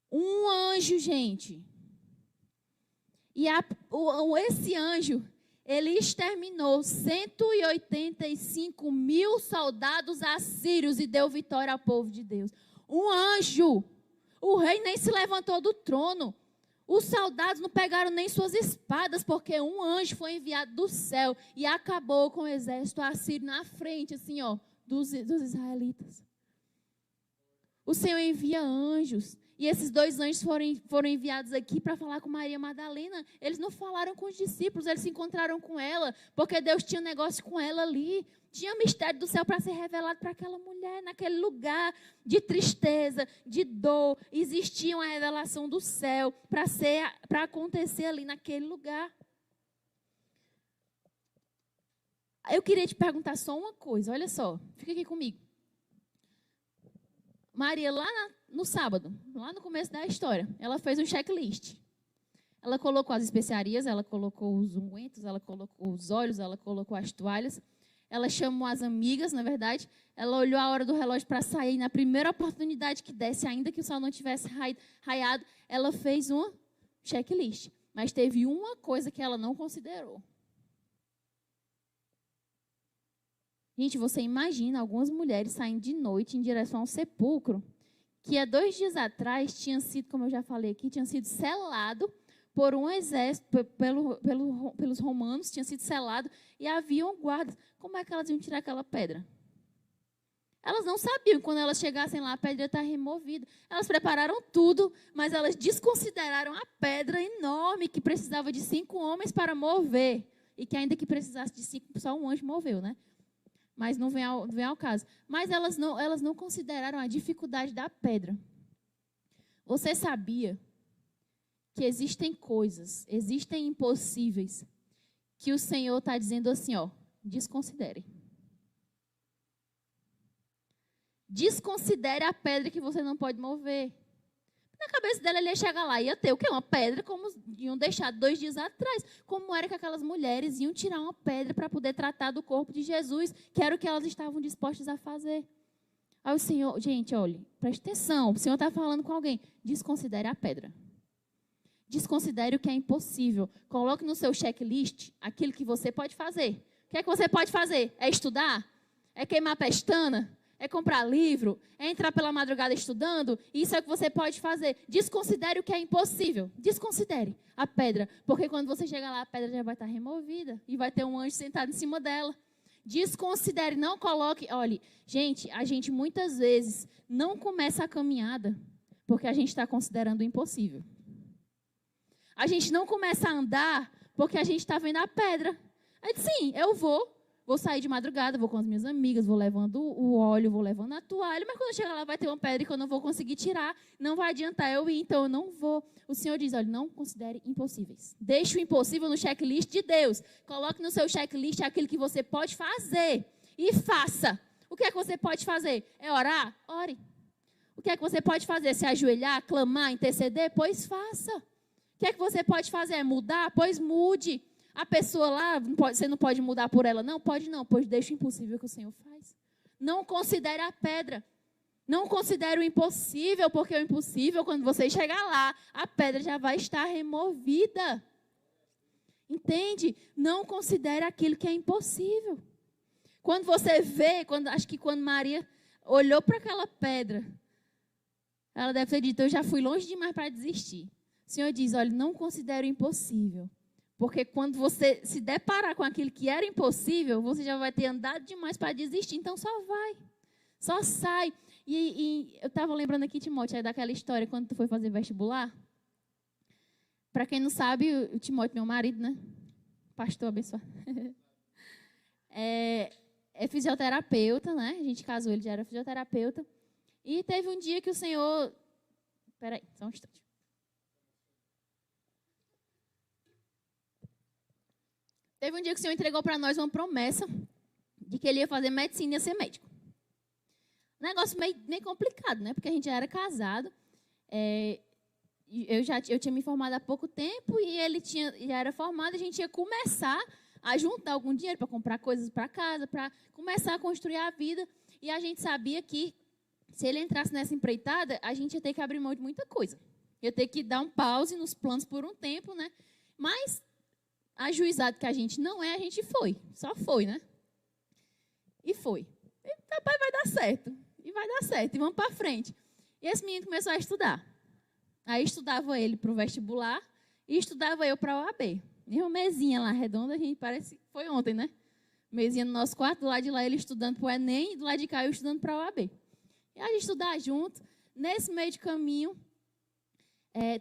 Um anjo, gente. E esse anjo, ele exterminou 185 mil soldados assírios e deu vitória ao povo de Deus. Um anjo. O rei nem se levantou do trono. Os soldados não pegaram nem suas espadas, porque um anjo foi enviado do céu e acabou com o exército assírio na frente, assim, ó, dos israelitas. O Senhor envia anjos. E esses dois anjos foram enviados aqui para falar com Maria Madalena. Eles não falaram com os discípulos, eles se encontraram com ela, porque Deus tinha um negócio com ela ali. Tinha um mistério do céu para ser revelado para aquela mulher, naquele lugar de tristeza, de dor. Existia uma revelação do céu para acontecer ali naquele lugar. Eu queria te perguntar só uma coisa, olha só, fica aqui comigo. Maria, lá no sábado, lá no começo da história, ela fez um checklist. Ela colocou as especiarias, ela colocou os ungüentos, ela colocou os óleos, ela colocou as toalhas. Ela chamou as amigas, na verdade. Ela olhou a hora do relógio para sair. Na primeira oportunidade que desse, ainda que o sol não tivesse raiado, ela fez uma checklist. Mas teve uma coisa que ela não considerou. Gente, você imagina algumas mulheres saindo de noite em direção ao sepulcro, que há 2 dias atrás tinha sido, como eu já falei aqui, tinha sido selado por um exército, pelos romanos, tinha sido selado, e haviam guardas. Como é que elas iam tirar aquela pedra? Elas não sabiam, quando elas chegassem lá, a pedra ia estar removida. Elas prepararam tudo, mas elas desconsideraram a pedra enorme, que precisava de 5 homens para mover, e que ainda que precisasse de 5, só um anjo moveu, né? Mas não vem ao caso. Mas elas não consideraram a dificuldade da pedra. Você sabia que existem coisas, existem impossíveis, que o Senhor está dizendo assim, ó, desconsidere. Desconsidere a pedra que você não pode mover. Na cabeça dela, ele ia chegar lá e ia ter o quê? Uma pedra, como iam deixar 2 dias atrás. Como era que aquelas mulheres iam tirar uma pedra para poder tratar do corpo de Jesus, que era o que elas estavam dispostas a fazer. Aí o Senhor, gente, olha, preste atenção, o Senhor está falando com alguém, desconsidere a pedra. Desconsidere o que é impossível. Coloque no seu checklist aquilo que você pode fazer. O que é que você pode fazer? É estudar? É queimar pestana? é comprar livro, é entrar pela madrugada estudando, isso é o que você pode fazer. Desconsidere o que é impossível. Desconsidere a pedra, porque quando você chegar lá, a pedra já vai estar removida e vai ter um anjo sentado em cima dela. Desconsidere, não coloque... Olhe, gente, a gente muitas vezes não começa a caminhada porque a gente está considerando o impossível. A gente não começa a andar porque a gente está vendo a pedra. Aí, sim, eu vou sair de madrugada, vou com as minhas amigas, vou levando o óleo, vou levando a toalha, mas quando eu chegar lá vai ter uma pedra que eu não vou conseguir tirar, não vai adiantar eu ir, então eu não vou. O Senhor diz, olha, não considere impossíveis. Deixe o impossível no checklist de Deus. Coloque no seu checklist aquilo que você pode fazer e faça. O que é que você pode fazer? É orar? Ore. O que é que você pode fazer? Se ajoelhar, clamar, interceder? Pois faça. O que é que você pode fazer? É mudar? Pois mude. A pessoa lá, você não pode mudar por ela? Não, pode não, pois deixa o impossível que o Senhor faz. Não considere a pedra. Não considere o impossível, porque o impossível, quando você chegar lá, a pedra já vai estar removida. Entende? Não considere aquilo que é impossível. Quando você vê, acho que quando Maria olhou para aquela pedra, ela deve ter dito, eu já fui longe demais para desistir. O Senhor diz, olha, não considere o impossível. Porque quando você se deparar com aquilo que era impossível, você já vai ter andado demais para desistir. Então, só vai. Só sai. E eu estava lembrando aqui, Timóteo, daquela história quando tu foi fazer vestibular. Para quem não sabe, o Timóteo, meu marido, né? Pastor abençoado. É fisioterapeuta, né? A gente casou, ele já era fisioterapeuta. E teve um dia que o Senhor... Espera aí, só um instante. Teve um dia que o Senhor entregou para nós uma promessa de que ele ia fazer medicina e ia ser médico. Negócio meio complicado, né? Porque a gente já era casado. Eu tinha me formado há pouco tempo e ele já era formado. A gente ia começar a juntar algum dinheiro para comprar coisas para casa, para começar a construir a vida. E a gente sabia que, se ele entrasse nessa empreitada, a gente ia ter que abrir mão de muita coisa. Ia ter que dar um pause nos planos por um tempo, né? Mas... ajuizado que a gente não é, a gente foi. Só foi, né? E foi. E, papai, vai dar certo. E vai dar certo. E vamos para frente. E esse menino começou a estudar. Aí estudava ele para o vestibular e estudava eu para a OAB. E uma mesinha lá redonda, a gente parece... Foi ontem, né? Mesinha no nosso quarto, do lado de lá ele estudando para o Enem e do lado de cá eu estudando para a OAB. E a gente estudar junto. Nesse meio de caminho,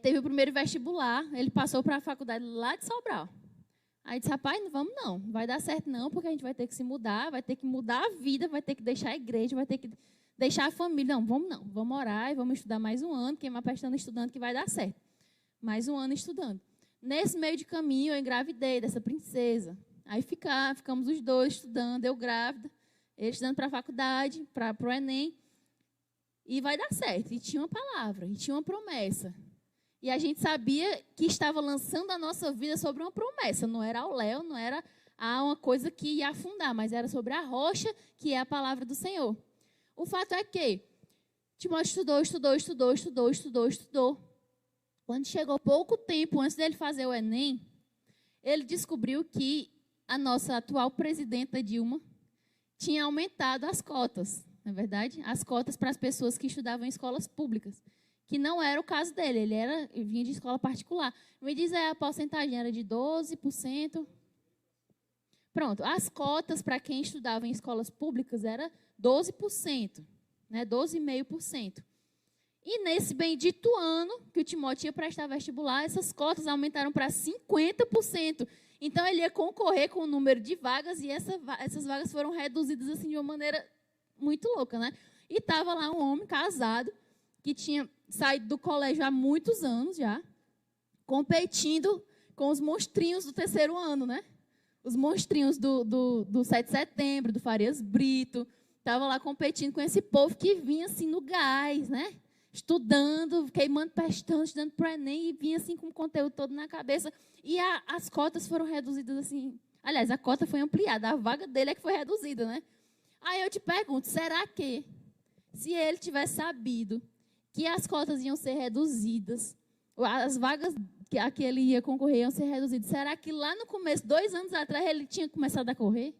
teve o primeiro vestibular. Ele passou para a faculdade lá de Sobral. Aí disse, rapaz, não vamos não vai dar certo não, porque a gente vai ter que se mudar, vai ter que mudar a vida, vai ter que deixar a igreja, vai ter que deixar a família. Não, vamos orar e vamos estudar mais um ano, queimar pestana estudando que vai dar certo. Mais um ano estudando. Nesse meio de caminho, eu engravidei dessa princesa. Aí ficamos os dois estudando, eu grávida, ele estudando para a faculdade, para o Enem, e vai dar certo. E tinha uma palavra, e tinha uma promessa. E a gente sabia que estava lançando a nossa vida sobre uma promessa. Não era ao léu, não era uma coisa que ia afundar, mas era sobre a rocha, que é a palavra do Senhor. O fato é que Timóteo estudou. Quando chegou pouco tempo antes dele fazer o Enem, ele descobriu que a nossa atual presidenta Dilma tinha aumentado as cotas, não é verdade? As cotas para as pessoas que estudavam em escolas públicas. Que não era o caso dele, ele vinha de escola particular. Me diz aí, a porcentagem era de 12%. Pronto, as cotas para quem estudava em escolas públicas era 12%, né, 12,5%. E nesse bendito ano que o Timóteo ia prestar vestibular, essas cotas aumentaram para 50%. Então, ele ia concorrer com o número de vagas e essas vagas foram reduzidas assim, de uma maneira muito louca, né? E estava lá um homem casado, que tinha saído do colégio há muitos anos já, competindo com os monstrinhos do terceiro ano, né? Os monstrinhos do 7 de setembro, do Farias Brito. Estava lá competindo com esse povo que vinha assim no gás, né? Estudando, queimando pestana, estudando para o Enem, e vinha assim com o conteúdo todo na cabeça. E as cotas foram reduzidas assim. Aliás, a cota foi ampliada, a vaga dele é que foi reduzida, né? Aí eu te pergunto, será que, se ele tivesse sabido que as cotas iam ser reduzidas, as vagas a que ele ia concorrer iam ser reduzidas, será que lá no começo, 2 anos atrás, ele tinha começado a correr?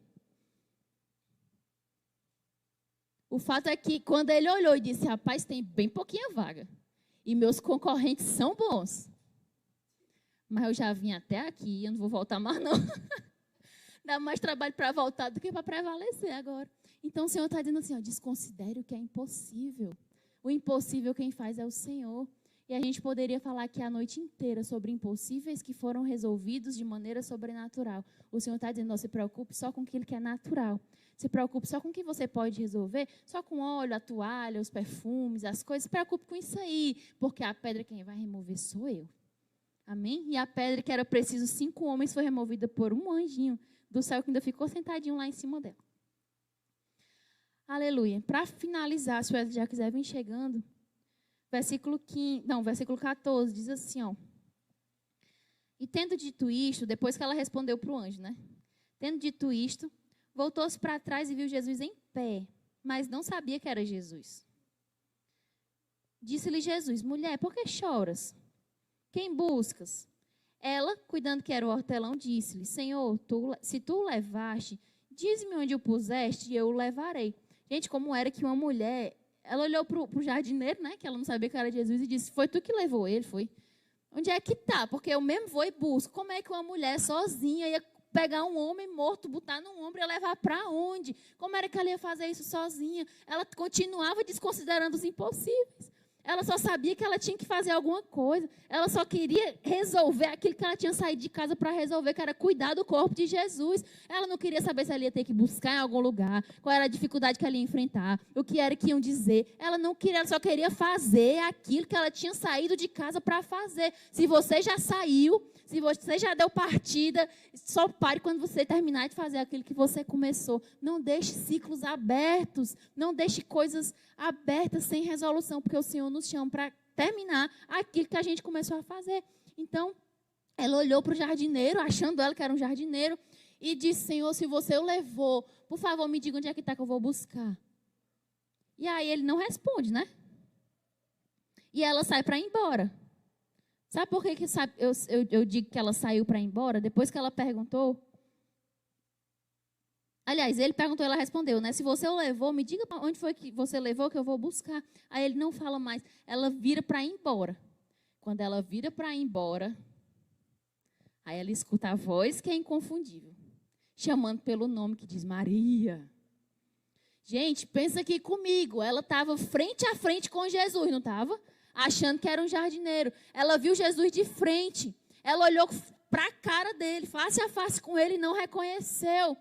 O fato é que quando ele olhou e disse, rapaz, tem bem pouquinha vaga. E meus concorrentes são bons. Mas eu já vim até aqui, eu não vou voltar mais não. Dá mais trabalho para voltar do que para prevalecer agora. Então o Senhor está dizendo assim, ó, desconsidere o que é impossível. O impossível quem faz é o Senhor. E a gente poderia falar aqui a noite inteira sobre impossíveis que foram resolvidos de maneira sobrenatural. O Senhor está dizendo, não se preocupe só com aquilo que é natural. Se preocupe só com o que você pode resolver, só com óleo, a toalha, os perfumes, as coisas. Se preocupe com isso aí, porque a pedra quem vai remover sou eu. Amém? E a pedra que era preciso 5 homens foi removida por um anjinho do céu que ainda ficou sentadinho lá em cima dela. Aleluia. Para finalizar, se você já quiser vir chegando, versículo 14 diz assim, ó. E tendo dito isto, depois que ela respondeu para o anjo, né? Tendo dito isto, voltou-se para trás e viu Jesus em pé, mas não sabia que era Jesus. Disse-lhe Jesus, mulher, por que choras? Quem buscas? Ela, cuidando que era o hortelão, disse-lhe, Senhor, se tu o levaste, diz-me onde o puseste e eu o levarei. Gente, como era que uma mulher, ela olhou para o jardineiro, né, que ela não sabia que era Jesus, e disse, foi tu que levou ele, foi? Onde é que está? Porque eu mesmo vou e busco. Como é que uma mulher sozinha ia pegar um homem morto, botar no ombro e levar para onde? Como era que ela ia fazer isso sozinha? Ela continuava desconsiderando os impossíveis. Ela só sabia que ela tinha que fazer alguma coisa. Ela só queria resolver aquilo que ela tinha saído de casa para resolver, que era cuidar do corpo de Jesus. Ela não queria saber se ela ia ter que buscar em algum lugar, qual era a dificuldade que ela ia enfrentar, o que era que iam dizer. Ela não queria, ela só queria fazer aquilo que ela tinha saído de casa para fazer. Se você já saiu, se você já deu partida, só pare quando você terminar de fazer aquilo que você começou. Não deixe ciclos abertos, não deixe coisas abertas sem resolução, porque o Senhor nos chama para terminar aquilo que a gente começou a fazer. Então, ela olhou para o jardineiro, achando ela que era um jardineiro, e disse, Senhor, se você o levou, por favor, me diga onde é que está que eu vou buscar. E aí ele não responde, né? E ela sai para ir embora. Sabe por que eu digo que ela saiu para ir embora? Depois que ela perguntou. Aliás, ele perguntou e ela respondeu, né? Se você o levou, me diga onde foi que você levou que eu vou buscar. Aí ele não fala mais. Ela vira para ir embora. Quando ela vira para ir embora, aí ela escuta a voz que é inconfundível. Chamando pelo nome que diz Maria. Gente, pensa aqui comigo. Ela estava frente a frente com Jesus, não estava? Achando que era um jardineiro. Ela viu Jesus de frente. Ela olhou para a cara dele, face a face com ele e não reconheceu.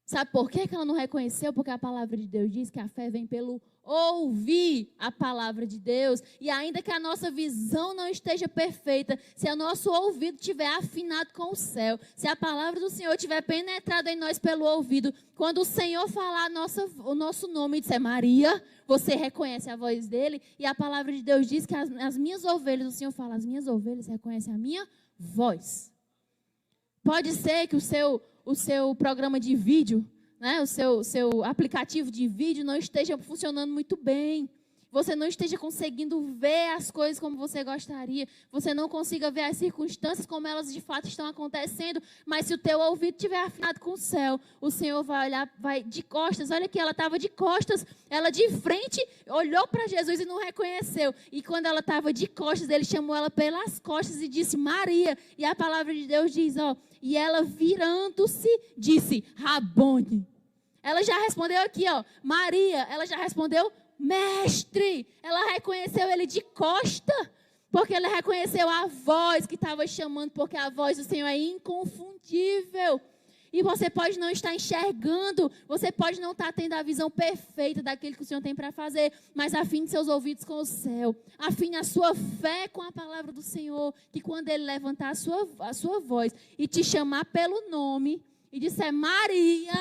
Sabe por que ela não reconheceu? Porque a palavra de Deus diz que a fé vem pelo ouvir a palavra de Deus. E ainda que a nossa visão não esteja perfeita, se o nosso ouvido estiver afinado com o céu, se a palavra do Senhor tiver penetrado em nós pelo ouvido, quando o Senhor falar o nosso nome e disser Maria, você reconhece a voz dele. E a palavra de Deus diz que as minhas ovelhas, o Senhor fala, as minhas ovelhas reconhecem a minha voz. Pode ser que o seu programa de vídeo, né, o seu aplicativo de vídeo não esteja funcionando muito bem. Você não esteja conseguindo ver as coisas como você gostaria. Você não consiga ver as circunstâncias como elas de fato estão acontecendo. Mas se o teu ouvido estiver afinado com o céu, o Senhor vai olhar, vai de costas. Olha aqui, ela estava de costas. Ela de frente olhou para Jesus e não reconheceu. E quando ela estava de costas, ele chamou ela pelas costas e disse Maria. E a palavra de Deus diz, ó, e ela virando-se, disse Rabone. Ela já respondeu aqui, ó, Maria. Ela já respondeu Mestre. Ela reconheceu ele de costa, porque ela reconheceu a voz que estava chamando, porque a voz do Senhor é inconfundível. E você pode não estar enxergando, você pode não estar tendo a visão perfeita daquilo que o Senhor tem para fazer, mas afine seus ouvidos com o céu, afine a sua fé com a palavra do Senhor, que quando Ele levantar a sua voz e te chamar pelo nome e disser Maria,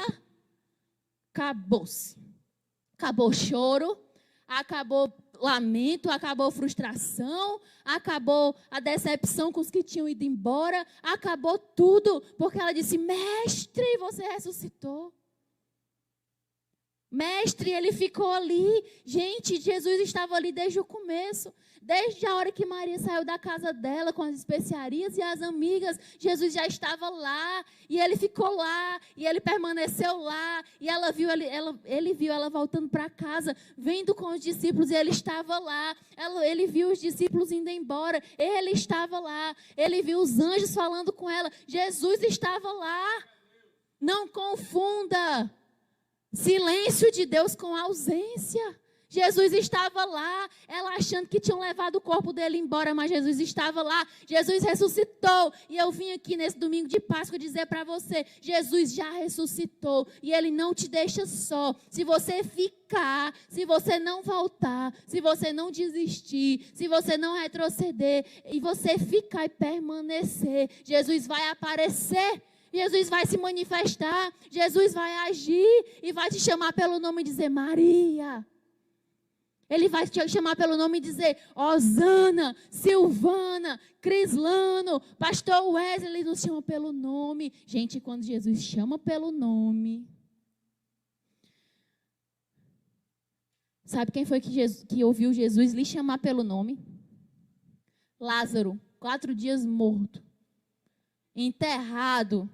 acabou-se. Acabou o choro, acabou lamento, acabou frustração, acabou a decepção com os que tinham ido embora, acabou tudo, porque ela disse, mestre, você ressuscitou. Mestre, ele ficou ali. Gente, Jesus estava ali desde o começo. Desde a hora que Maria saiu da casa dela com as especiarias e as amigas, Jesus já estava lá. E ele ficou lá. E ele permaneceu lá. E ele viu ela voltando para casa, vindo com os discípulos. E ele estava lá. Ele viu os discípulos indo embora. Ele estava lá. Ele viu os anjos falando com ela. Jesus estava lá. Não confunda silêncio de Deus com ausência. Jesus estava lá, ela achando que tinham levado o corpo dele embora, mas Jesus estava lá. Jesus ressuscitou. E eu vim aqui nesse domingo de Páscoa dizer para você, Jesus já ressuscitou e ele não te deixa só. Se você ficar, se você não voltar, se você não desistir, se você não retroceder e você ficar e permanecer, Jesus vai aparecer. Jesus vai se manifestar, Jesus vai agir e vai te chamar pelo nome e dizer, Maria. Ele vai te chamar pelo nome e dizer, Osana, Silvana, Crislano, Pastor Wesley, ele nos chama pelo nome. Gente, quando Jesus chama pelo nome, sabe quem foi que ouviu Jesus lhe chamar pelo nome? Lázaro, 4 dias morto, enterrado,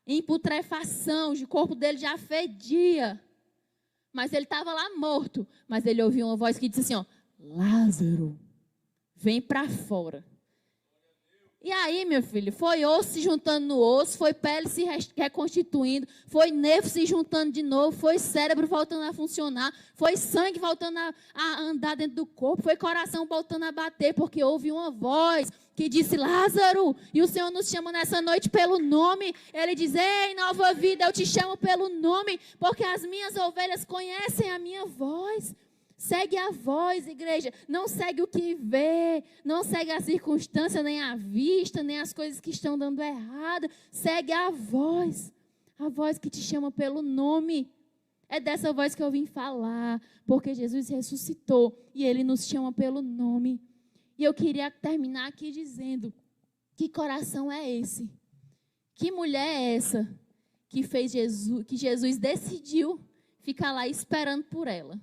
em putrefação, o corpo dele já fedia. Mas ele estava lá morto. Mas ele ouviu uma voz que disse assim, ó, Lázaro, vem para fora. E aí, meu filho, foi osso se juntando no osso, foi pele se reconstituindo, foi nervo se juntando de novo, foi cérebro voltando a funcionar, foi sangue voltando a andar dentro do corpo, foi coração voltando a bater, porque houve uma voz que disse, Lázaro, e o Senhor nos chama nessa noite pelo nome. Ele diz, ei, nova vida, eu te chamo pelo nome, porque as minhas ovelhas conhecem a minha voz. Segue a voz, igreja. Não segue o que vê. Não segue a circunstância, nem a vista, nem as coisas que estão dando errado. Segue a voz. A voz que te chama pelo nome. É dessa voz que eu vim falar. Porque Jesus ressuscitou e ele nos chama pelo nome. E eu queria terminar aqui dizendo, que coração é esse? Que mulher é essa que fez Jesus, que Jesus decidiu ficar lá esperando por ela?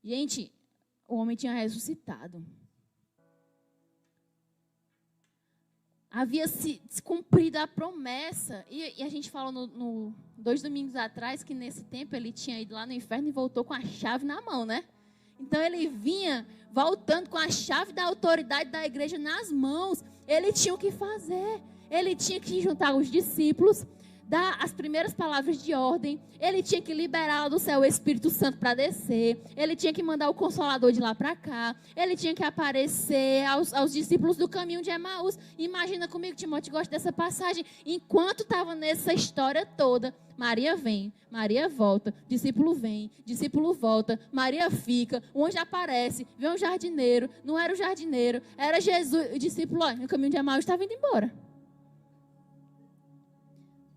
Gente, o homem tinha ressuscitado. Havia se cumprido a promessa. E a gente falou 2 domingos atrás que nesse tempo ele tinha ido lá no inferno e voltou com a chave na mão, né? Então ele vinha voltando com a chave da autoridade da igreja nas mãos. Ele tinha o que fazer. Ele tinha que juntar os discípulos, dar as primeiras palavras de ordem. Ele tinha que liberar do céu o Espírito Santo para descer. Ele tinha que mandar o Consolador de lá para cá. Ele tinha que aparecer aos discípulos do caminho de Emaús. Imagina comigo, Timóteo, gosta dessa passagem. Enquanto estava nessa história toda, Maria vem, Maria volta, discípulo vem, discípulo volta, Maria fica, o anjo aparece, vem um jardineiro, não era o jardineiro, era Jesus, o discípulo, no caminho de Emaús estava indo embora.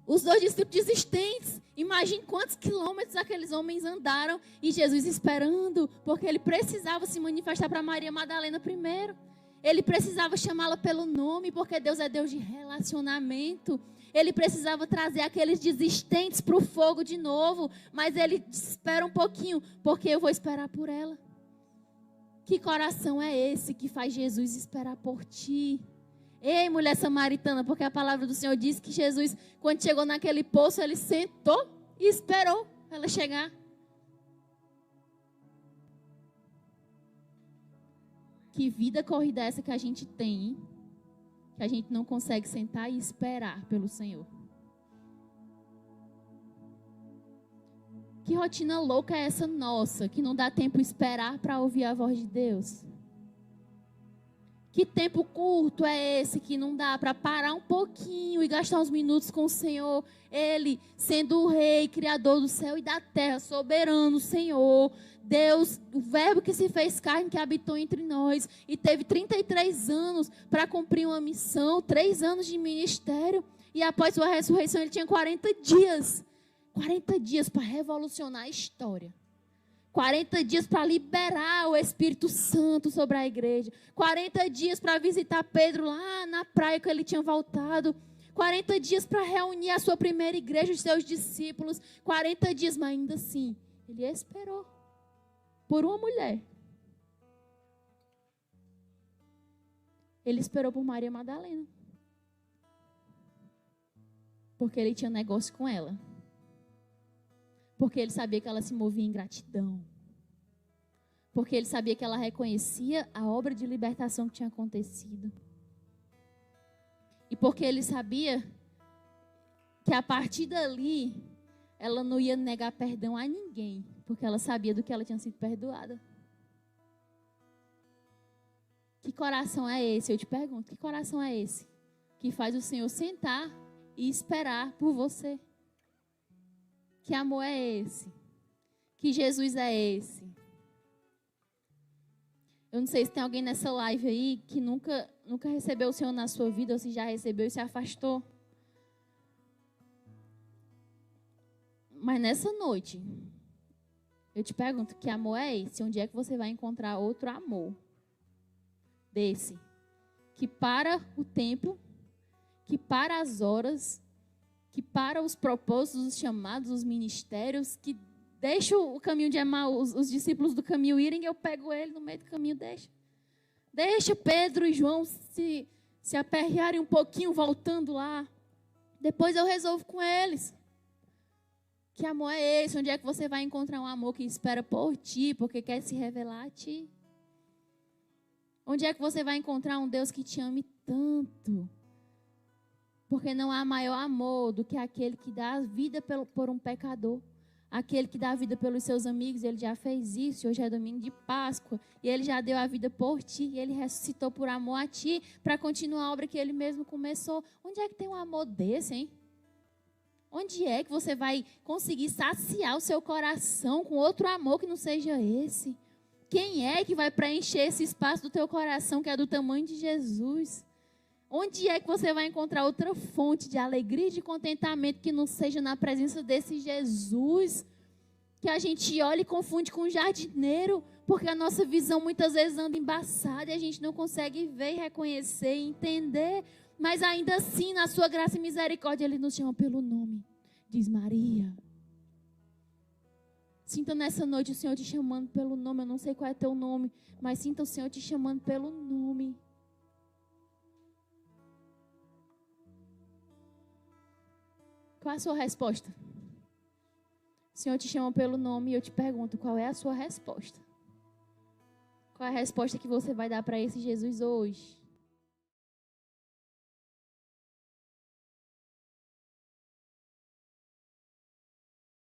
Os 2 discípulos desistentes, imagine quantos quilômetros aqueles homens andaram e Jesus esperando, porque ele precisava se manifestar para Maria Madalena primeiro. Ele precisava chamá-la pelo nome, porque Deus é Deus de relacionamento. Ele precisava trazer aqueles desistentes para o fogo de novo, mas ele espera um pouquinho, porque eu vou esperar por ela. Que coração é esse que faz Jesus esperar por ti? Ei, mulher samaritana, porque a palavra do Senhor diz que Jesus, quando chegou naquele poço, ele sentou e esperou ela chegar. Que vida corrida é essa que a gente tem, hein? Que a gente não consegue sentar e esperar pelo Senhor. Que rotina louca é essa nossa, que não dá tempo esperar para ouvir a voz de Deus? Que tempo curto é esse que não dá para parar um pouquinho e gastar uns minutos com o Senhor? Ele, sendo o Rei, Criador do céu e da terra, soberano, Senhor, Deus, o Verbo que se fez carne, que habitou entre nós e teve 33 anos para cumprir uma missão, 3 anos de ministério. E após sua ressurreição ele tinha 40 dias. 40 dias para revolucionar a história. 40 dias para liberar o Espírito Santo sobre a igreja. 40 dias para visitar Pedro lá na praia que ele tinha voltado. 40 dias para reunir a sua primeira igreja, os seus discípulos. 40 dias, mas ainda assim, ele esperou por uma mulher. Ele esperou por Maria Madalena. Porque ele tinha negócio com ela. Porque ele sabia que ela se movia em gratidão. Porque ele sabia que ela reconhecia a obra de libertação que tinha acontecido. E porque ele sabia que a partir dali, ela não ia negar perdão a ninguém. Porque ela sabia do que ela tinha sido perdoada. Que coração é esse? Eu te pergunto, que coração é esse? Que faz o Senhor sentar e esperar por você. Que amor é esse? Que Jesus é esse? Eu não sei se tem alguém nessa live aí que nunca recebeu o Senhor na sua vida, ou se já recebeu e se afastou. Mas nessa noite, eu te pergunto, que amor é esse? Onde é que você vai encontrar outro amor desse? Que para o tempo, que para as horas, que para os propósitos, os chamados, os ministérios, que deixa o caminho de Emaús, os discípulos do caminho irem, eu pego ele no meio do caminho, deixa Pedro e João se aperrearem um pouquinho voltando lá. Depois eu resolvo com eles. Que amor é esse? Onde é que você vai encontrar um amor que espera por ti, porque quer se revelar a ti? Onde é que você vai encontrar um Deus que te ame tanto? Porque não há maior amor do que aquele que dá a vida por um pecador. Aquele que dá a vida pelos seus amigos, ele já fez isso. Hoje é domingo de Páscoa. E ele já deu a vida por ti. E ele ressuscitou por amor a ti, para continuar a obra que ele mesmo começou. Onde é que tem um amor desse, hein? Onde é que você vai conseguir saciar o seu coração com outro amor que não seja esse? Quem é que vai preencher esse espaço do teu coração que é do tamanho de Jesus? Onde é que você vai encontrar outra fonte de alegria e de contentamento que não seja na presença desse Jesus? Que a gente olha e confunde com um jardineiro, porque a nossa visão muitas vezes anda embaçada e a gente não consegue ver, reconhecer e entender. Mas ainda assim, na sua graça e misericórdia, ele nos chama pelo nome. Diz Maria. Sinta nessa noite o Senhor te chamando pelo nome. Eu não sei qual é teu nome, mas sinta o Senhor te chamando pelo nome. Qual é a sua resposta? O Senhor te chama pelo nome e eu te pergunto, qual é a sua resposta? Qual é a resposta que você vai dar para esse Jesus hoje?